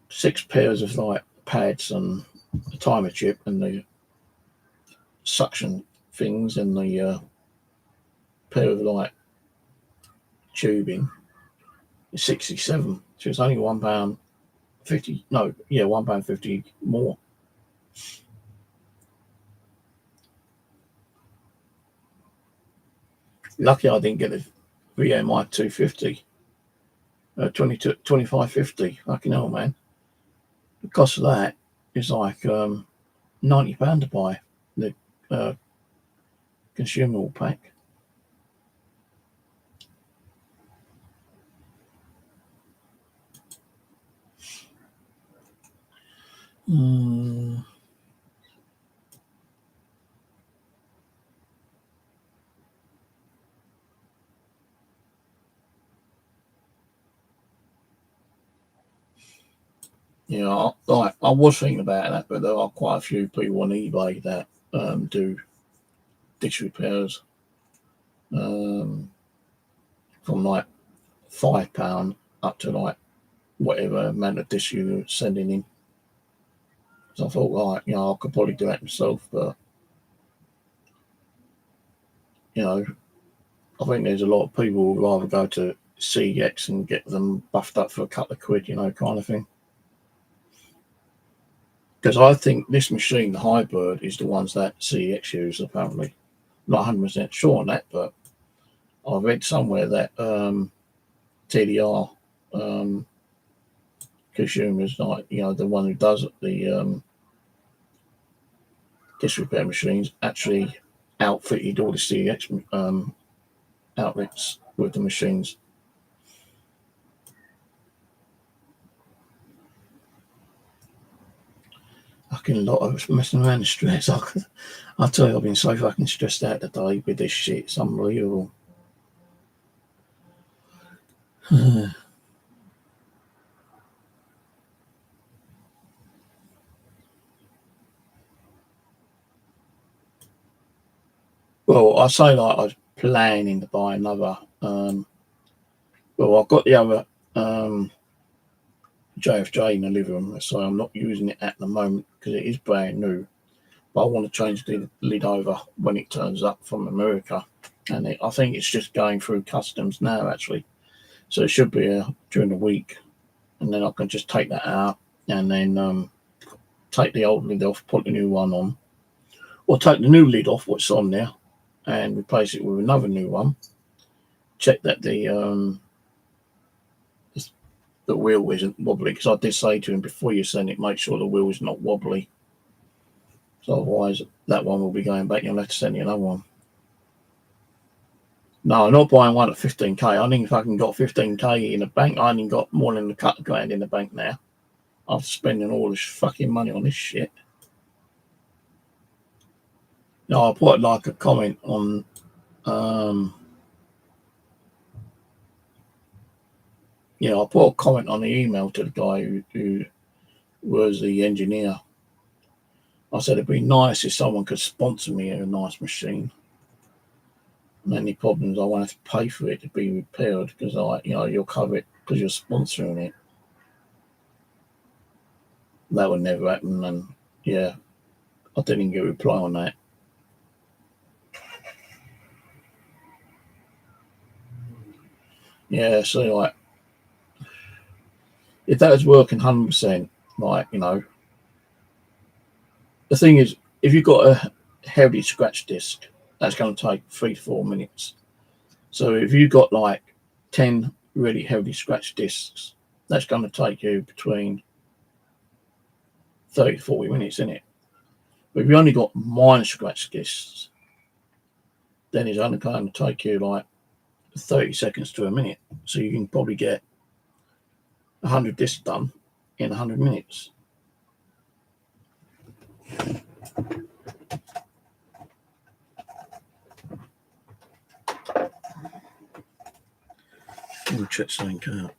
6 pairs of like pads and the timer chip and the suction things and the pair of like tubing is 67. So it's only £1.50. No, yeah, £1.50 more. Lucky I didn't get the VMI 250. 2550. Fucking hell, man. The cost of that is like £90 to buy the consumable pack. Yeah, I was thinking about that, but there are quite a few people on eBay that do dish repairs from like £5 up to like whatever amount of dish you're sending in. So I thought, right, I could probably do that myself, but I think there's a lot of people who would rather go to CX and get them buffed up for a couple of quid, kind of thing. Because I think this machine, the Hybird, is the ones that CX use, apparently. Not 100% sure on that, but I read somewhere that TDR consumers, like, the one who does the dish repair machines, actually outfitted all the CX outlets with the machines. Fucking lot of messing around and stress. I tell you, I've been so fucking stressed out today with this shit. It's unbelievable. Well, I say like I was planning to buy another. Well, I've got the other JFJ in the living room, so I'm not using it at the moment because it is brand new. But I want to change the lid over when it turns up from America, and I think it's just going through customs now, actually. So it should be during the week, and then I can just take that out and then take the old lid off, put the new one on, or take the new lid off, what's on there, and replace it with another new one. Check that the wheel isn't wobbly, because I did say to him before you send it, make sure the wheel is not wobbly. So otherwise, that one will be going back. You'll have to send you another one. No, I'm not buying one at 15k. I ain't fucking got 15k in the bank. I ain't got more than a couple of grand in the bank now. After spending all this fucking money on this shit. No, I put like a comment on I put a comment on the email to the guy who was the engineer. I said it'd be nice if someone could sponsor me a nice machine. And any problems, I won't have to pay for it to be repaired, because you'll cover it because you're sponsoring it. That would never happen, and I didn't get a reply on that. Yeah, so like, if that was working 100%, like, the thing is, if you've got a heavy scratch disc, that's going to take 3 to 4 minutes. So if you've got like 10 really heavy scratch discs, that's going to take you between 30 to 40 minutes, isn't it? But if you only got minor scratch discs, then it's only going to take you like 30 seconds to a minute. So you can probably get 100 discs done in 100 minutes. check something out.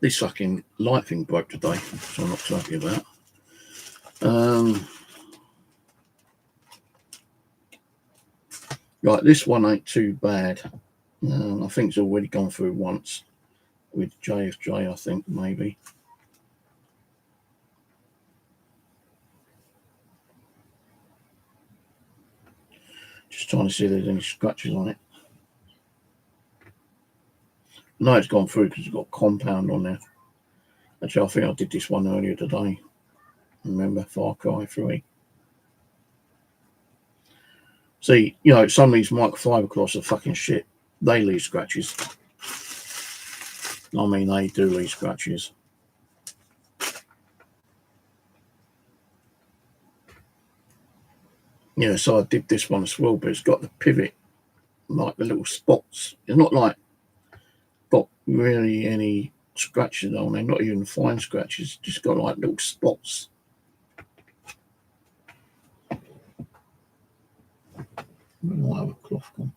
This fucking light thing broke today, so I'm not too happy about. Right, this one ain't too bad. I think it's already gone through once with JFJ, I think, maybe. Just trying to see if there's any scratches on it. No, it's gone through because it's got compound on there. Actually, I think I did this one earlier today. Remember, Far Cry 3. See, you know, some of these microfiber cloths are fucking shit. They leave scratches. I mean, they do leave scratches. Yeah, so I did this one as well, but it's got the pivot, like the little spots. It's not like got really any scratches on there, not even fine scratches, just got like little spots. Where do I have a cloth gone?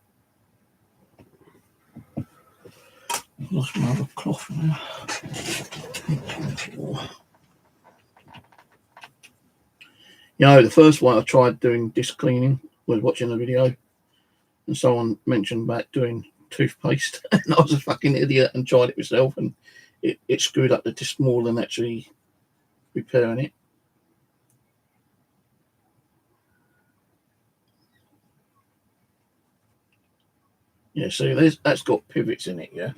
I've lost my other cloth now. You know, the first one I tried doing disc cleaning was watching a video, and someone mentioned about doing toothpaste, and I was a fucking idiot and tried it myself, and it screwed up the disc more than actually repairing it. Yeah, see, that's got pivots in it, yeah?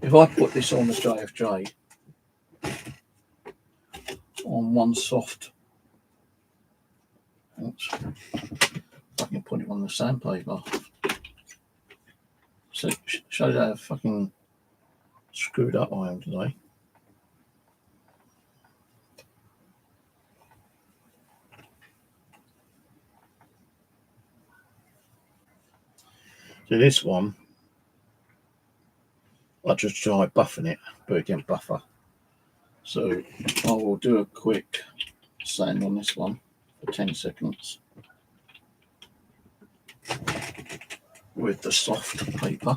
If I put this on the JFJ, on one soft, oops, I can put it on the sandpaper. So shows how fucking screwed up I am today. So this one, I just tried buffing it, but it didn't buffer. So I will do a quick sand on this one for 10 seconds with the soft paper.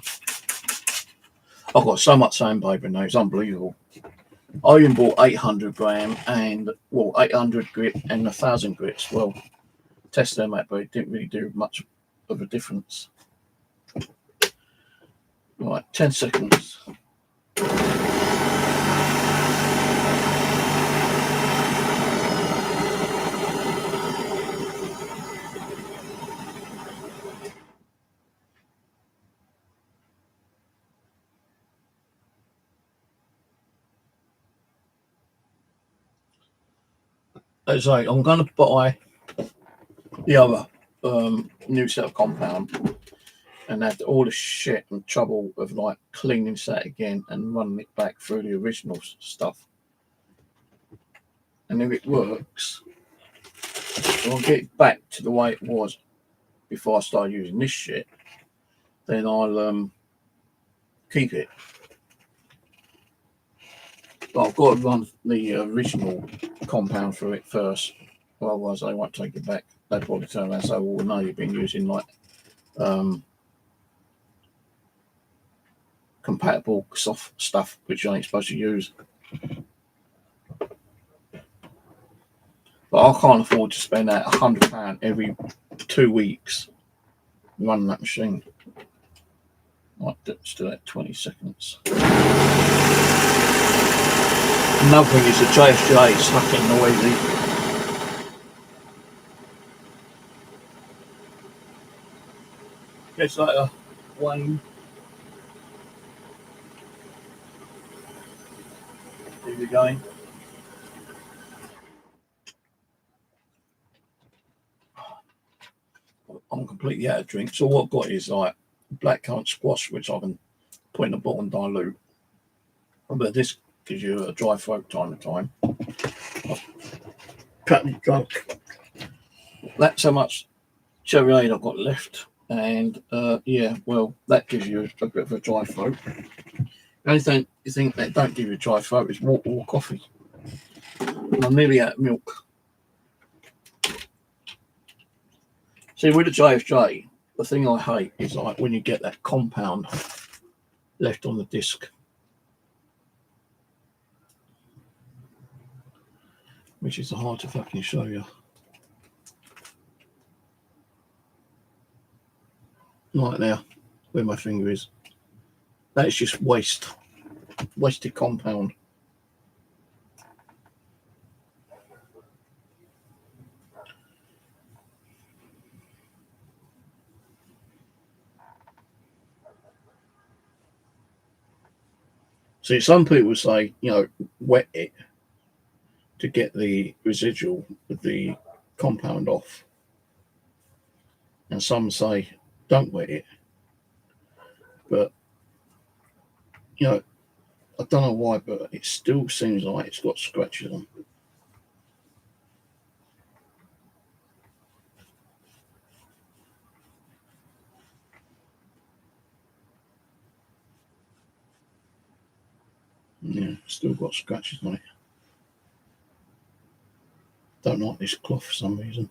I've got so much sandpaper now, it's unbelievable. I even bought 800 gram and, well, 800 grit and 1,000 grits. Well, test them out, but it didn't really do much of a difference. Right, 10 seconds. As I say, I'm going to buy the other new set of compound and have all the shit and trouble of like cleaning that again and running it back through the original stuff. And if it works, I'll get it back to the way it was before I start using this shit. Then I'll keep it. But I've got to run the original compound through it first, otherwise they won't take it back. They'll probably turn around and say, well, no, you've been using like compatible soft stuff which you ain't supposed to use. But I can't afford to spend that £100 every 2 weeks running that machine. Right, let's do that 20 seconds. Another thing is the JFJ is fucking noisy. It's like a one. Here we go. I'm completely out of drink. So what I've got is like blackcurrant squash, which I can put in the bottle and dilute. But this gives you a dry throat time to time. Practically drunk. That's how much cherry I've got left. And yeah, well, that gives you a bit of a dry throat. The only thing you think that don't give you a dry throat is water or coffee. And I'm nearly out of milk. See, with the JFJ, the thing I hate is like when you get that compound left on the disc, which is hard to fucking show you. Right there, where my finger is. That is just wasted compound. See, some people say, you know, wet it to get the residual of the compound off. And some say, don't wet it. But, you know, I don't know why, but it still seems like it's got scratches on. Yeah, still got scratches on it. Don't like this cloth for some reason.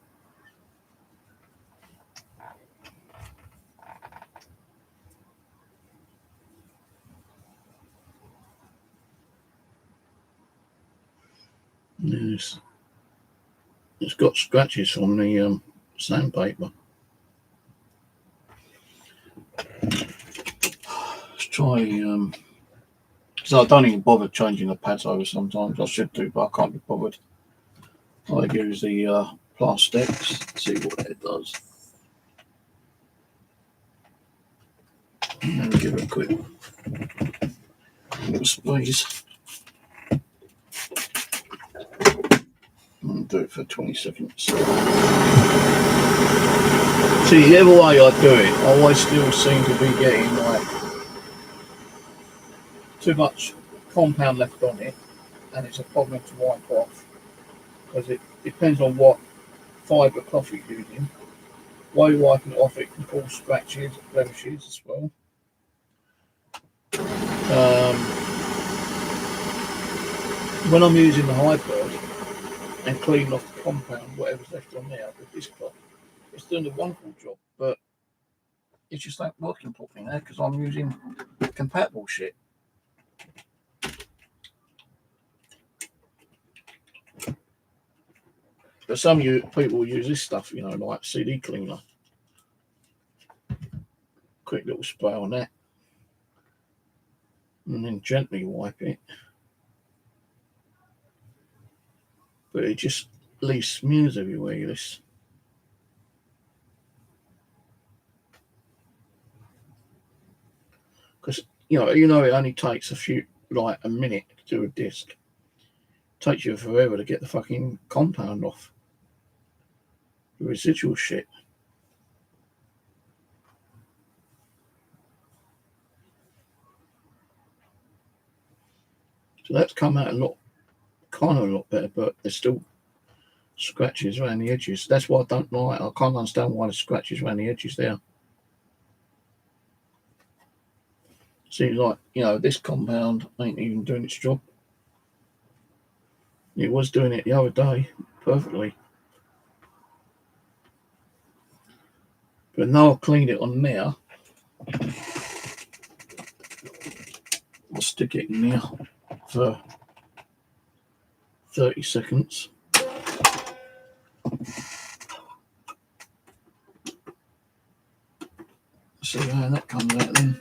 Yes, it's got scratches from the sandpaper. Let's try. So I don't even bother changing the pads over sometimes. I should do, but I can't be bothered. I use the plastics. See what it does. And then give it a quick squeeze. And do it for 20 seconds. See, the other way I do it, I always still seem to be getting like too much compound left on it, and it's a problem to wipe off because it depends on what fibre cloth you're using. While you're wiping it off, it can cause scratches, blemishes as well. When I'm using the Hybird and cleaning off the compound, whatever's left on there with this cloth, it's doing a wonderful job, but it's just not working properly now because I'm using compatible shit. But some of you people use this stuff, you know, like CD cleaner. Quick little spray on that. And then gently wipe it. But it just leaves smears everywhere, this. Because, you know, it only takes a minute to do a disc. It takes you forever to get the fucking compound off. The residual shit. So that's come out a lot better, but there's still scratches around the edges. That's what I don't like. I can't understand why there's scratches around the edges there. Seems like, you know, this compound ain't even doing its job. It was doing it the other day perfectly. But now I'll clean it on there. I'll stick it in there for 30 seconds. See how that comes out then.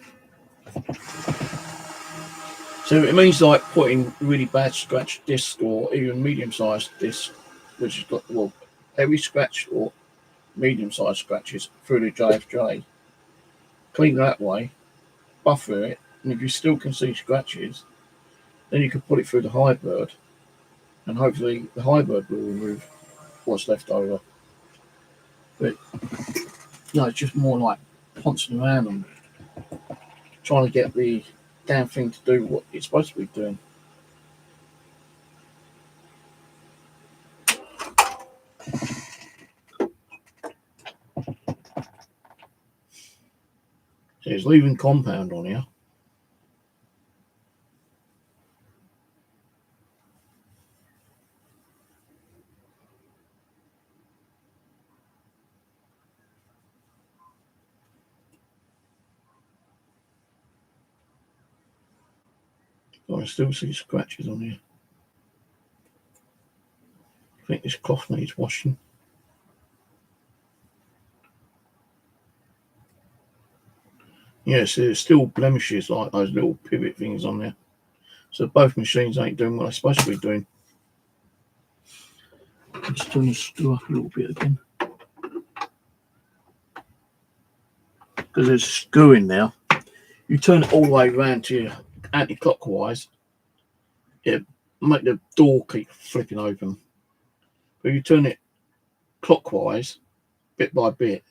So it means like putting really bad scratch disc or even medium-sized disc, which has got, well, heavy scratch or medium-sized scratches through the JFJ. Clean that way, buffer it, and if you still can see scratches, then you can put it through the Hybird, and hopefully the Hybird will remove what's left over. But no, it's just more like pouncing around and trying to get the damn thing to do what it's supposed to be doing. So it's leaving compound on here. Oh, I still see scratches on here. I think this cloth needs washing. Yes, there's still blemishes like those little pivot things on there. So both machines ain't doing what they're supposed to be doing. I'm just turn the screw up a little bit again. Because there's a screw in there. You turn it all the way around to your anti-clockwise, it make the door keep flipping open. But you turn it clockwise, bit by bit,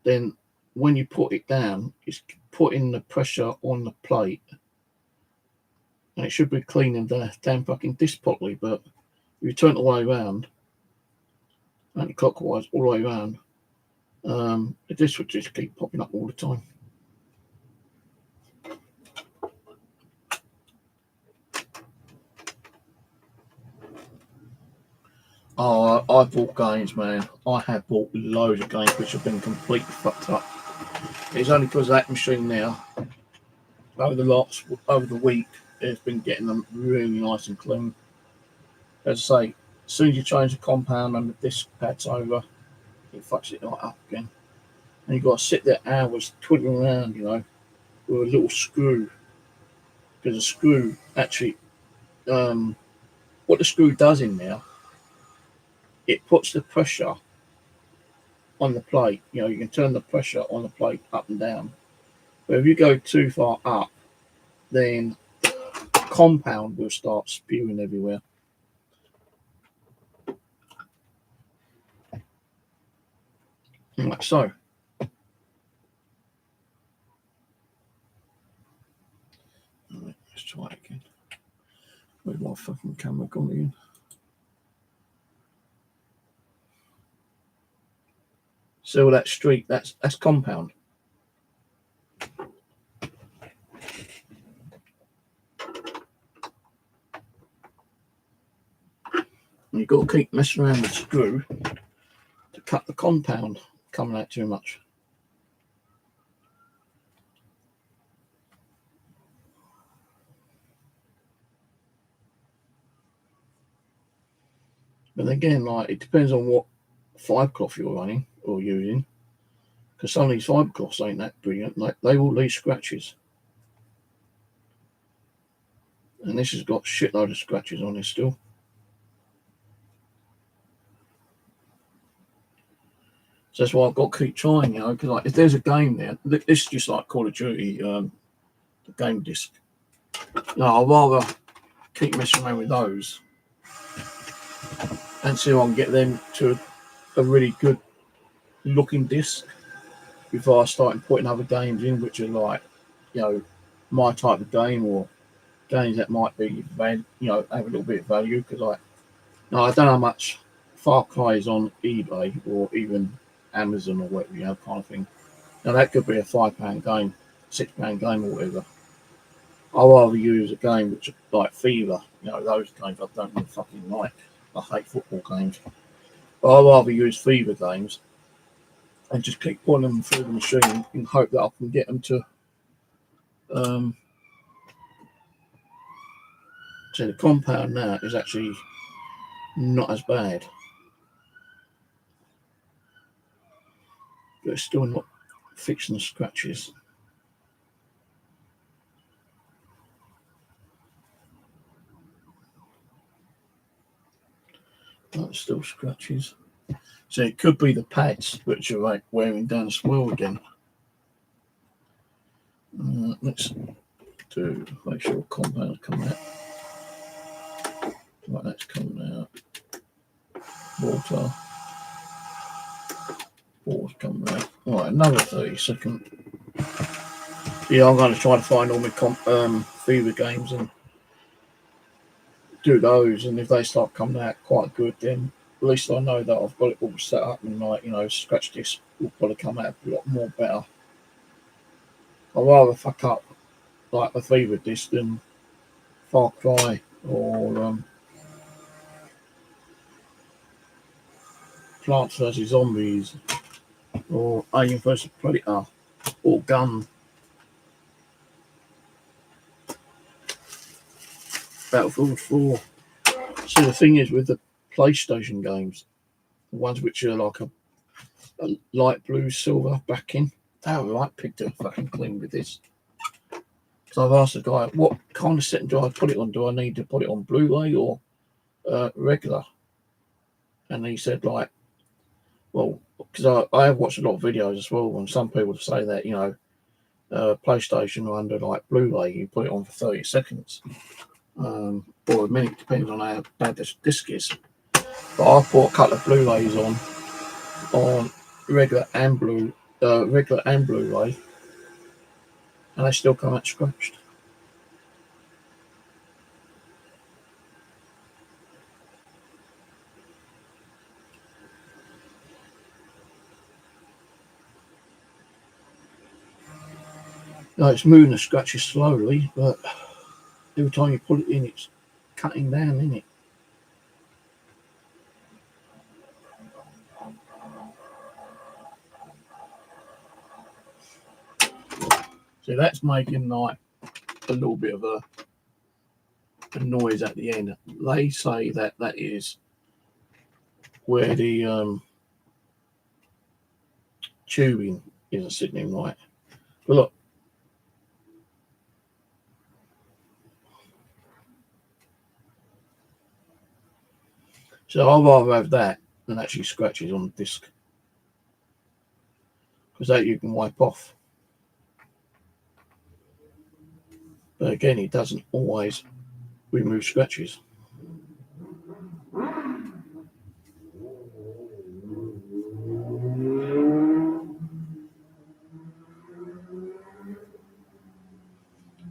then when you put it down, it's putting the pressure on the plate. And it should be cleaning the damn fucking disc properly, but if you turn it all the way around, anti-clockwise, all the way around, the disc would just keep popping up all the time. Oh, I bought games, man. I have bought loads of games which have been completely fucked up. It's only because of that machine now, over the week, it's been getting them really nice and clean. As I say, as soon as you change the compound and the disc pad's over, it fucks it right up again. And you've got to sit there hours twiddling around, you know, with a little screw. Because the screw actually, what the screw does in there, it puts the pressure on the plate. You know, you can turn the pressure on the plate up and down. But if you go too far up, then the compound will start spewing everywhere. Like so. Right, let's try it again. Where's my fucking camera gone again? So that streak, that's compound. And you've got to keep messing around with the screw to cut the compound coming out too much. But again, like, it depends on what fibercloth you're running or using. Because some of these fibercloths ain't that brilliant. Like, they will leave scratches. And this has got a shitload of scratches on it still. So that's why I've got to keep trying, you know, because like, if there's a game there, this is just like Call of Duty, the game disc. No, I'd rather keep messing around with those and see if I can get them to a really good looking disc before I start putting other games in, which are like, you know, my type of game or games that might be, you know, have a little bit of value. Because like, no, I don't know how much Far Cry is on eBay or even Amazon or whatever, you know, kind of thing. Now that could be a £5 game, £6 game or whatever. I'd rather use a game which like FIFA, you know, those games I don't really fucking like. I hate football games. But I'd rather use FIFA games and just keep putting them through the machine and hope that I can get them to so the compound now is actually not as bad. But it's still not fixing the scratches. That's still scratches. So it could be the pads which are like wearing down the swirl again. Let's do make sure compound's coming out. Right, that's coming out. Water's coming out. Right, another 30 seconds. Yeah, I'm going to try to find all my FIFA games and do those. And if they start coming out quite good, then at least I know that I've got it all set up and, like, you know, scratch disc will probably come out a lot more better. I'd rather fuck up like the FIFA disc than Far Cry or Plants vs Zombies or Alien vs Predator or Gun. Battlefield 4. See, the thing is with the PlayStation games, the ones which are like a light blue silver backing, they were like picked up fucking clean with this. So I've asked the guy, what kind of setting do I put it on? Do I need to put it on Blu-ray or regular? And he said, like, well, because I have watched a lot of videos as well, and some people say that, you know, PlayStation under like Blu-ray, you put it on for 30 seconds. Or a minute, depending on how bad the disc is. But I put a couple of Blu-rays on regular and Blu-ray, and they still come out scratched. No, it's moving the scratches slowly, but every time you put it in, it's cutting down, isn't it? So that's making like a little bit of a noise at the end. They say that is where the tubing isn't sitting right. But look, so I'd rather have that than actually scratches on the disc, because that you can wipe off. But again, it doesn't always remove scratches.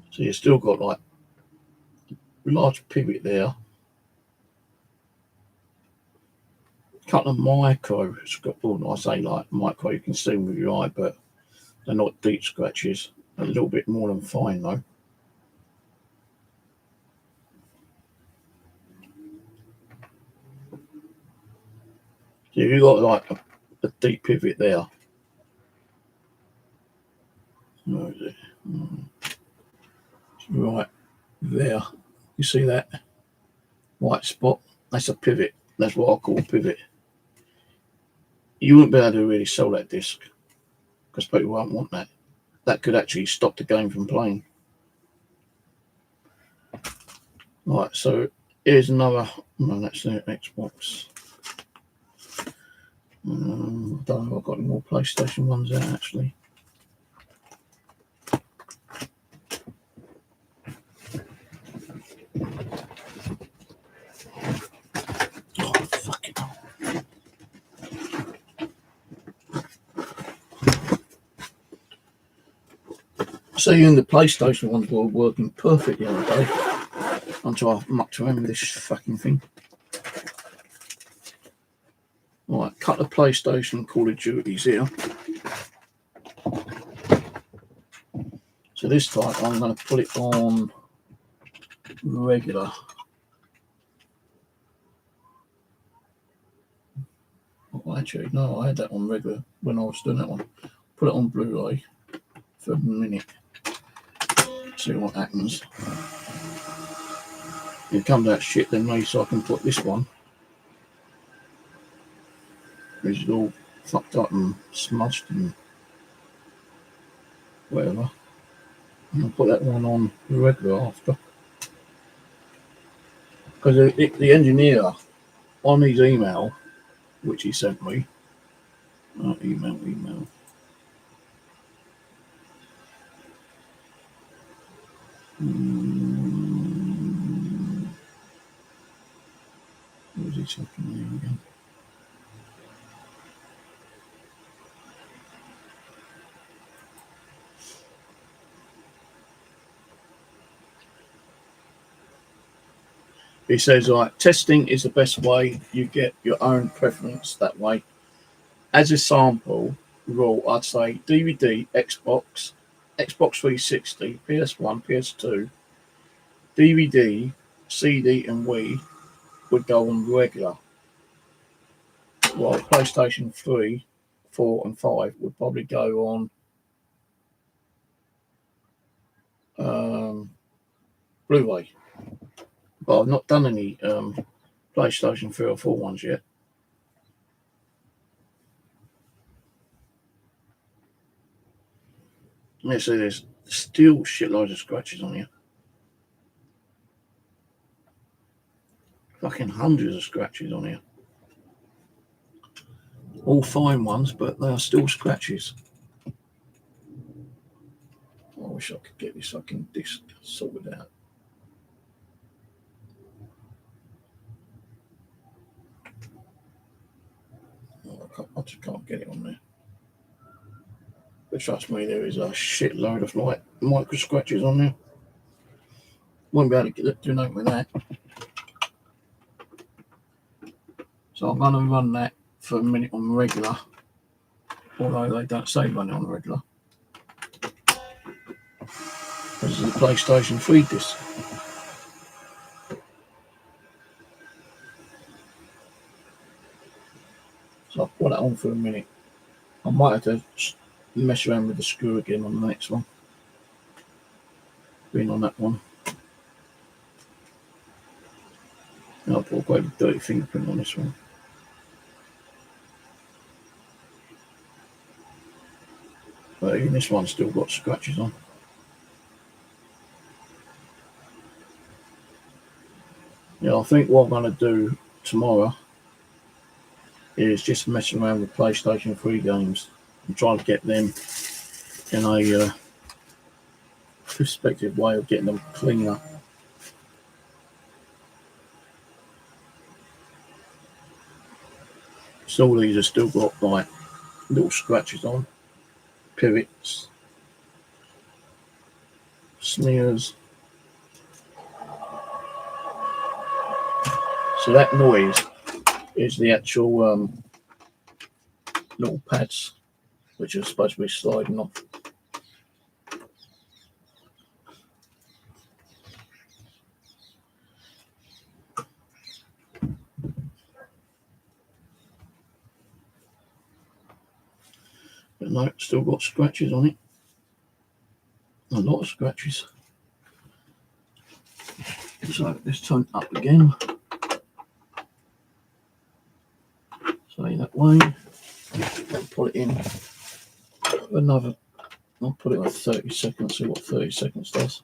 So you've still got like a large pivot there, a couple of micro, well, I say like micro, you can see them with your eye, but they're not deep scratches. A little bit more than fine though. So you've got like a deep pivot there. Where is it? Right there. You see that white spot? That's a pivot. That's what I call a pivot. You wouldn't be able to really sell that disc because people won't want that. That could actually stop the game from playing. Right, so here's another. No, that's the Xbox. I don't know if I've got any more PlayStation ones out actually. Oh, fucking hell. See, in the PlayStation ones were working perfect the other day until I mucked around with this fucking thing. Right, cut the PlayStation Call of Duties here. So this time I'm going to put it on regular. Oh, actually, no, I had that on regular when I was doing that one. Put it on Blu-ray for a minute. See what happens. It comes out shit then maybe, so I can put this one, which is all fucked up and smudged and whatever. And I'll put that one on regular after. Because the engineer on his email, which he sent me, email. What was he talking there again? He says, like, testing is the best way. You get your own preference that way. As a sample rule, I'd say DVD, Xbox 360, PS1, PS2, DVD, CD, and Wii would go on regular. While PlayStation 3, 4, and 5 would probably go on Blu-ray. But I've not done any PlayStation 3 or 4 ones yet. Yeah, so there's still shitloads of scratches on here. Fucking hundreds of scratches on here. All fine ones, but they are still scratches. I wish I could get this fucking disc sorted out. I just can't get it on there. But trust me, there is a shitload of like micro scratches on there. Won't be able to do nothing with that. So I'm going to run that for a minute on regular, although they don't say run it on regular. This is a PlayStation 3 disc. So I'll put that on for a minute. I might have to mess around with the screw again on the next one. Being on that one. And I'll put quite a dirty fingerprint on this one. But even this one's still got scratches on. Yeah, I think what I'm going to do tomorrow is just messing around with PlayStation 3 games and trying to get them in a perspective way of getting them cleaner. So all these have still got like little scratches on, pivots, smears. So that noise is the actual little pads which are supposed to be sliding off. But no, it's still got scratches on it. A lot of scratches. So let's turn it up again. So that way, I'll put it in another, I'll put it on 30 seconds, see what 30 seconds does.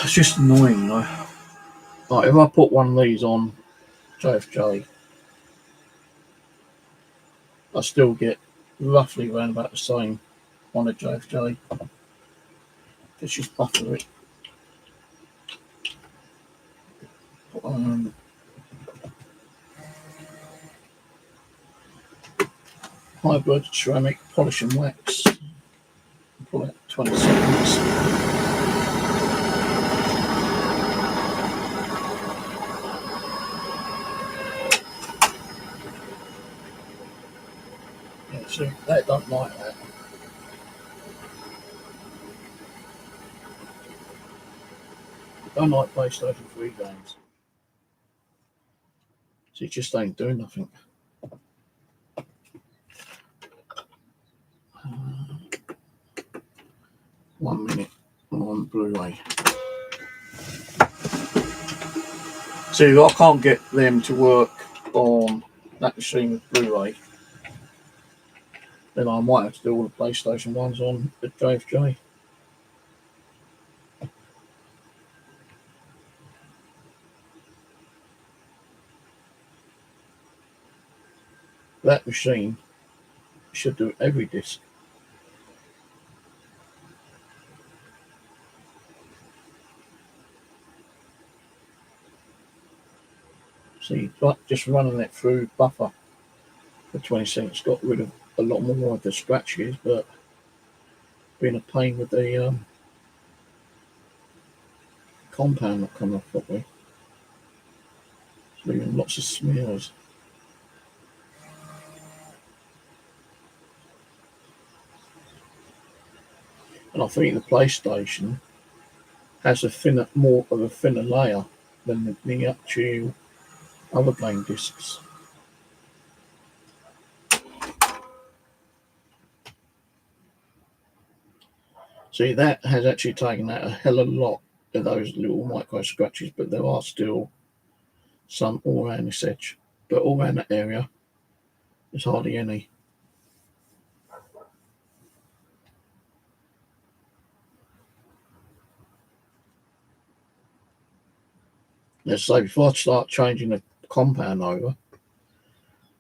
It's just annoying though. Like if I put one of these on JFJ, I still get roughly around about the same on a JFJ. Let's just buffer it. Hybird ceramic polish and wax. Pull it 20 seconds. Yeah, so they don't like that. They don't like PlayStation 3 games. So it just ain't doing nothing. 1 minute on Blu-ray. See, I can't get them to work on that machine with Blu-ray. Then I might have to do all the PlayStation ones on the JFJ. That machine should do every disc. See, just running it through buffer for 20 seconds got rid of a lot more of the scratches, but being a pain with the compound not coming off properly. It's leaving lots of smears. And I think the PlayStation has a thinner, more of a thinner layer than the actual other game discs. See, that has actually taken out a hell of a lot those little micro scratches, but there are still some all around this edge. But all around that area, there's hardly any. Let's say before I start changing the compound over,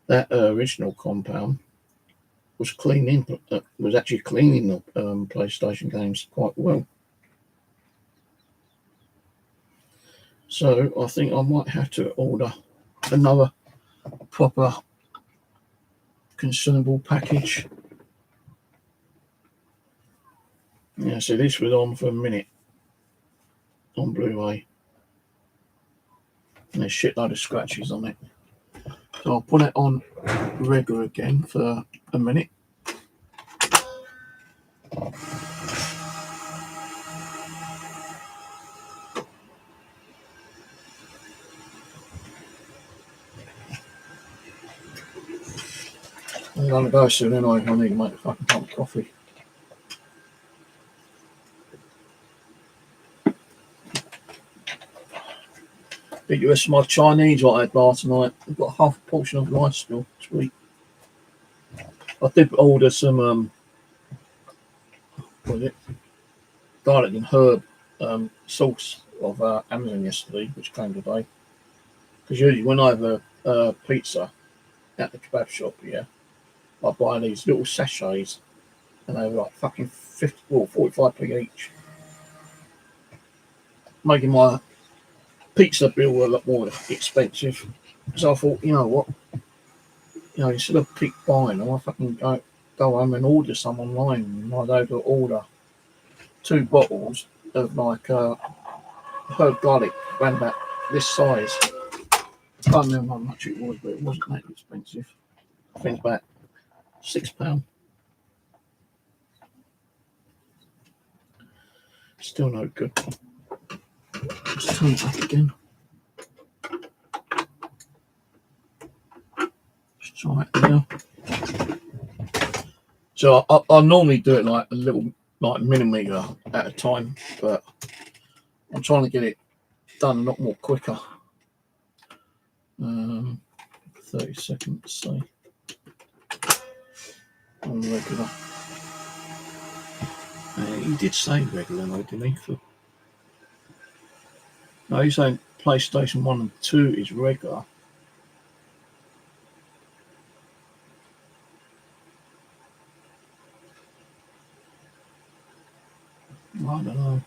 that original compound was was actually cleaning the PlayStation games quite well. So I think I might have to order another proper consumable package. Yeah, so this was on for a minute on Blu-ray. And there's a shitload of scratches on it. So I'll put it on regular again for a minute. I'm going to go soon anyway. I need to make a fucking cup of coffee. Big US my Chinese what I had last night. I've got half a portion of rice still. Sweet. I did order some what is it? Garlic and herb sauce of Amazon yesterday, which came today. Because usually when I have a pizza at the kebab shop, yeah, I buy these little sachets, and they were like fucking 50 or 45p each, making my pizza bill a lot more expensive. So I thought, you know what, instead of keep buying them, I fucking go home and order some online. And I'd over order 2 bottles of like herb garlic, around about this size. I can't remember how much it was, but it wasn't that expensive. I think it's about £6. Still no good. Let's turn it back again. Let's try it now. So I normally do it like a little, like millimetre at a time, but I'm trying to get it done a lot more quicker. 30 seconds, say, on regular. He did say regular, though, didn't he? No, he's saying PlayStation 1 and 2 is regular. I don't know.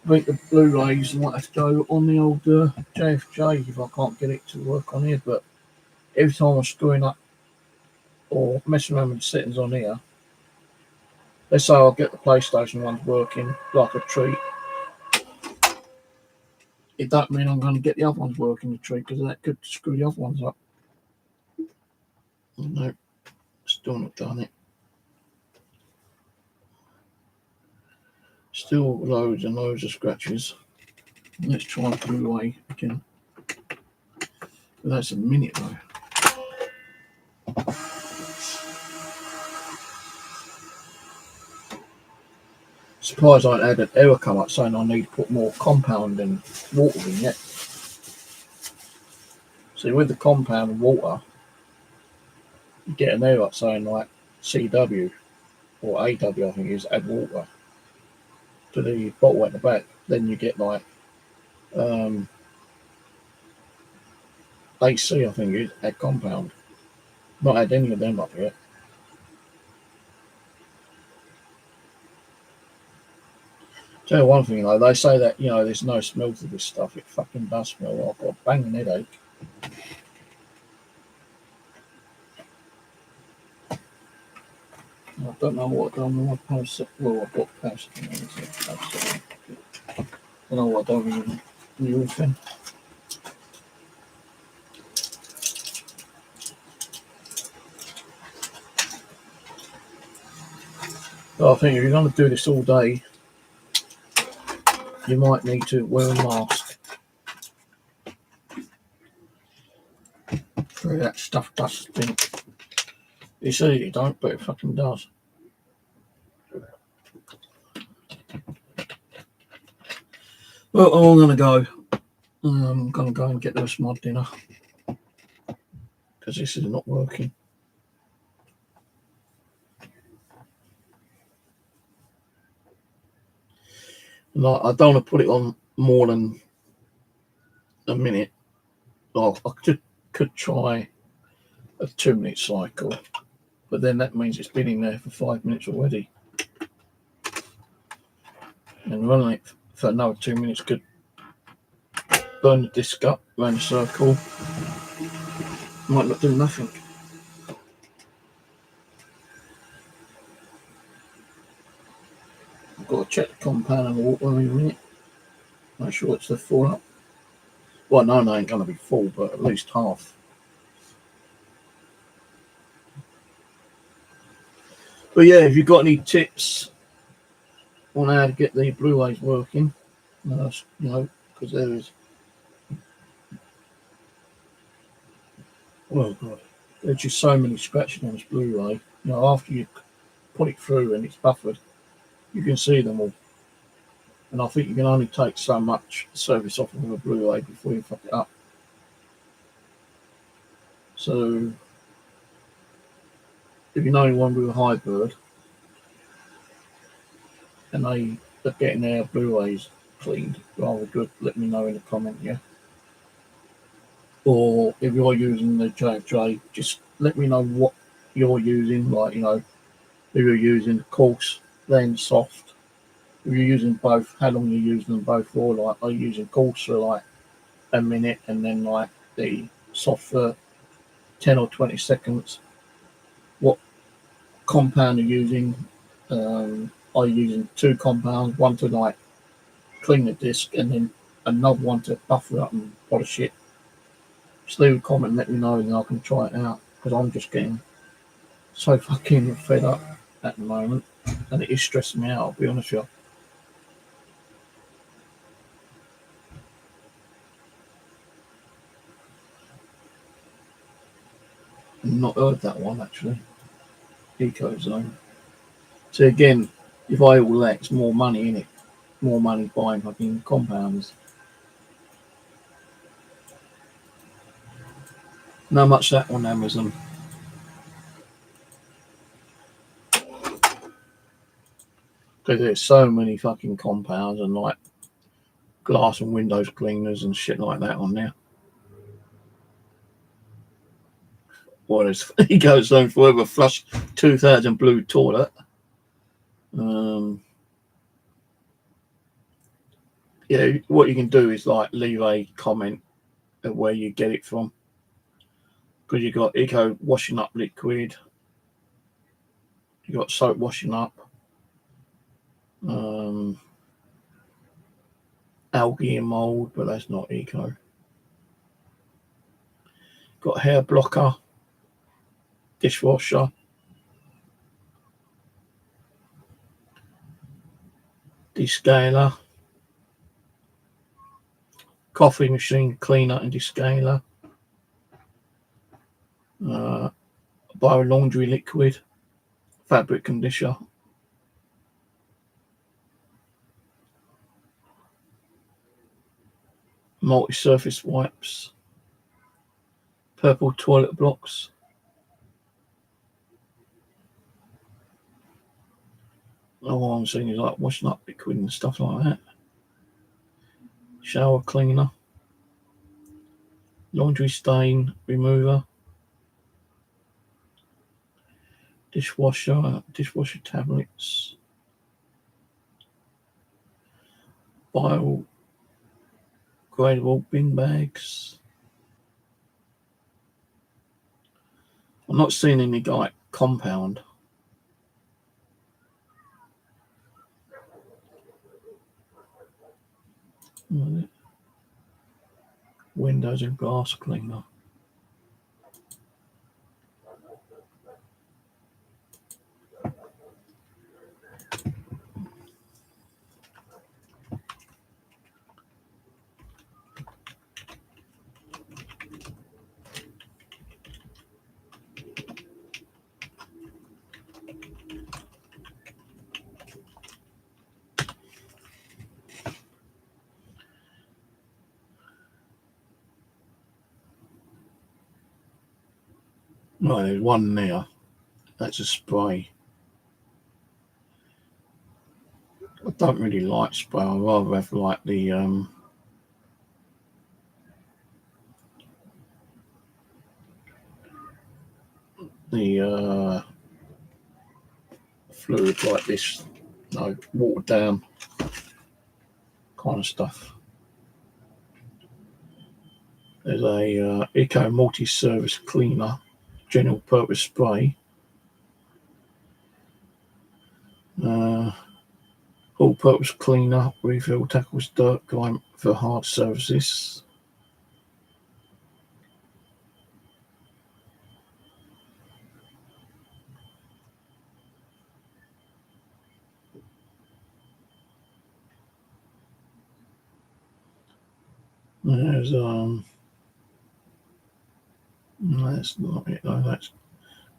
I think the Blu-rays might have to go on the old JFJ if I can't get it to work on here, but every time I'm screwing up or messing around with the settings on here, let's say I'll get the PlayStation ones working like a treat. It don't mean I'm going to get the other ones working a treat, because that could screw the other ones up. No, still not done it. Still loads and loads of scratches. Let's try Blu-ray again. But that's a minute though. Surprised I had an error come up saying I need to put more compound and water in it. See, with the compound and water, you get an error saying like CW or AW, I think it is, add water to the bottle at the back. Then you get like AC, I think it is, add compound. Not had any of them up yet. Tell you one thing though, they say that, there's no smell to this stuff. It fucking does smell. I've got a banging headache. I don't know what I've done with my Parasites. Well, I've got Parasites. I don't know what I've done with the new thing. But I think if you're going to do this all day, you might need to wear a mask. For that stuff does stink. You say you don't, but it fucking does. Well, I'm going to go. I'm going to go and get the rest of my dinner because this is not working. And I don't want to put it on more than a minute. I could try a 2-minute cycle, but then that means it's been in there for 5 minutes already. And running it for another 2 minutes could burn the disc up around the circle. Might not do nothing. I've got to check the compound and the water in a minute. Make sure it's full up. Well, no, it ain't going to be full, but at least half. But yeah, if you've got any tips on how to get the Blu-rays working, you know, because there is, well, God, there's just so many scratches on this Blu-ray. You know, after you put it through and it's buffered, you can see them all. And I think you can only take so much service off of a Blu-ray before you fuck it up. So, if you know anyone with a Hybird and they are getting their Blu-rays cleaned rather good, let me know in the comment, yeah. Or if you're using the JFJ, just let me know what you're using, like, you know, if you're using coarse, then soft. If you're using both, how long you're using them both for, like, are you using coarse for like a minute and then like the soft for 10 or 20 seconds? What compound you're using? Are you using 2 compounds, one to like clean the disc and then another one to buffer up and polish it? Just leave a comment and let me know and I can try it out, because I'm just getting so fucking fed up at the moment and it is stressing me out, I'll be honest with you. I've not heard that one actually. Eco Zone. So again, if I all that, it's more money in it. More money buying fucking compounds. Not much that on Amazon. Because there's so many fucking compounds and like glass and windows cleaners and shit like that on there. Well, there's Eco Zone Forever Flush 2000 Blue Toilet. Yeah, what you can do is like leave a comment of where you get it from, because you got Eco Washing Up Liquid, you got Soap Washing Up, Algae and Mold, but that's not Eco. Got Hair Blocker, Dishwasher, Descaler, Coffee Machine Cleaner and Descaler, Bio Laundry Liquid, Fabric Conditioner, Multi-Surface Wipes, Purple Toilet Blocks, all I'm seeing is like washing up liquid and stuff like that. Shower cleaner, laundry stain remover, dishwasher tablets, biodegradable bin bags. I'm not seeing any like compound. Windows and glass cleaner. Right, there's one there. That's a spray. I don't really like spray. I'd rather have like the fluid like this, no, watered down kind of stuff. There's a Eco multi-service cleaner, general purpose spray. All-purpose cleaner, refill, tackles dirt, grime for hard surfaces. There's that's not it though. That's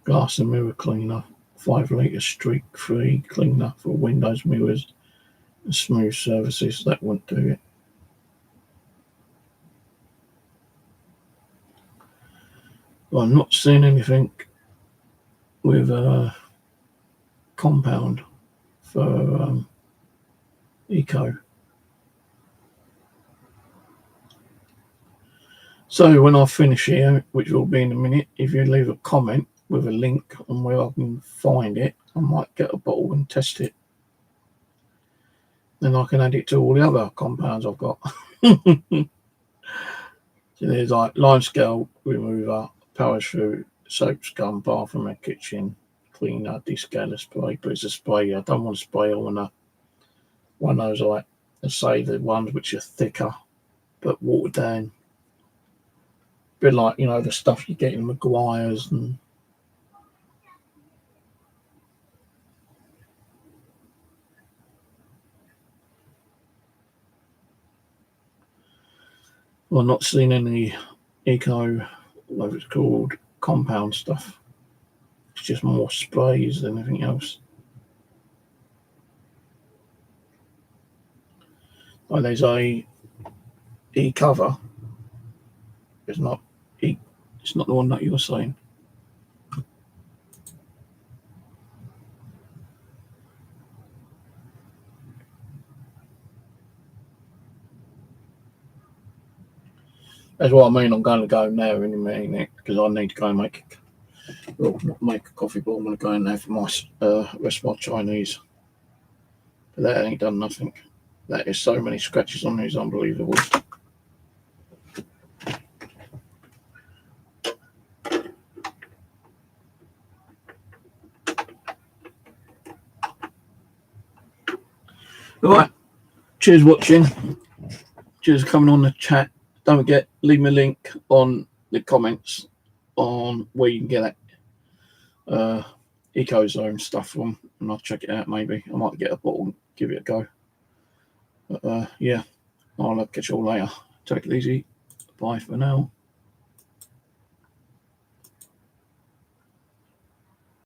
glass and mirror cleaner, 5 litre streak-free cleaner for windows, mirrors, and smooth surfaces. That won't do it. Well, I'm not seeing anything with a compound for Eco. So when I finish here, which will be in a minute, if you leave a comment with a link on where I can find it, I might get a bottle and test it. Then I can add it to all the other compounds I've got. So there's like lime scale remover, parachute, soap scum, bathroom and kitchen cleaner, descaler spray. But it's a spray. I don't want to spray. I want one of those, like, let's say the ones which are thicker but watered down. A bit like, you know, the stuff you get in Maguire's and well, not seen any Eco, whatever it's called, compound stuff. It's just more sprays than anything else. Oh, there's a E-cover. It's not the one that you were saying. That's what I mean. I'm going to go now in a minute because I need to go and make a coffee, but I'm going to go in there for my rest of my Chinese. But that ain't done nothing. That is so many scratches on these, unbelievable. All right. Cheers watching. Cheers coming on the chat. Don't forget, leave me a link on the comments on where you can get that EcoZone stuff from, and I'll check it out. Maybe I might get a bottle and give it a go. But yeah, I'll catch you all later. Take it easy. Bye for now.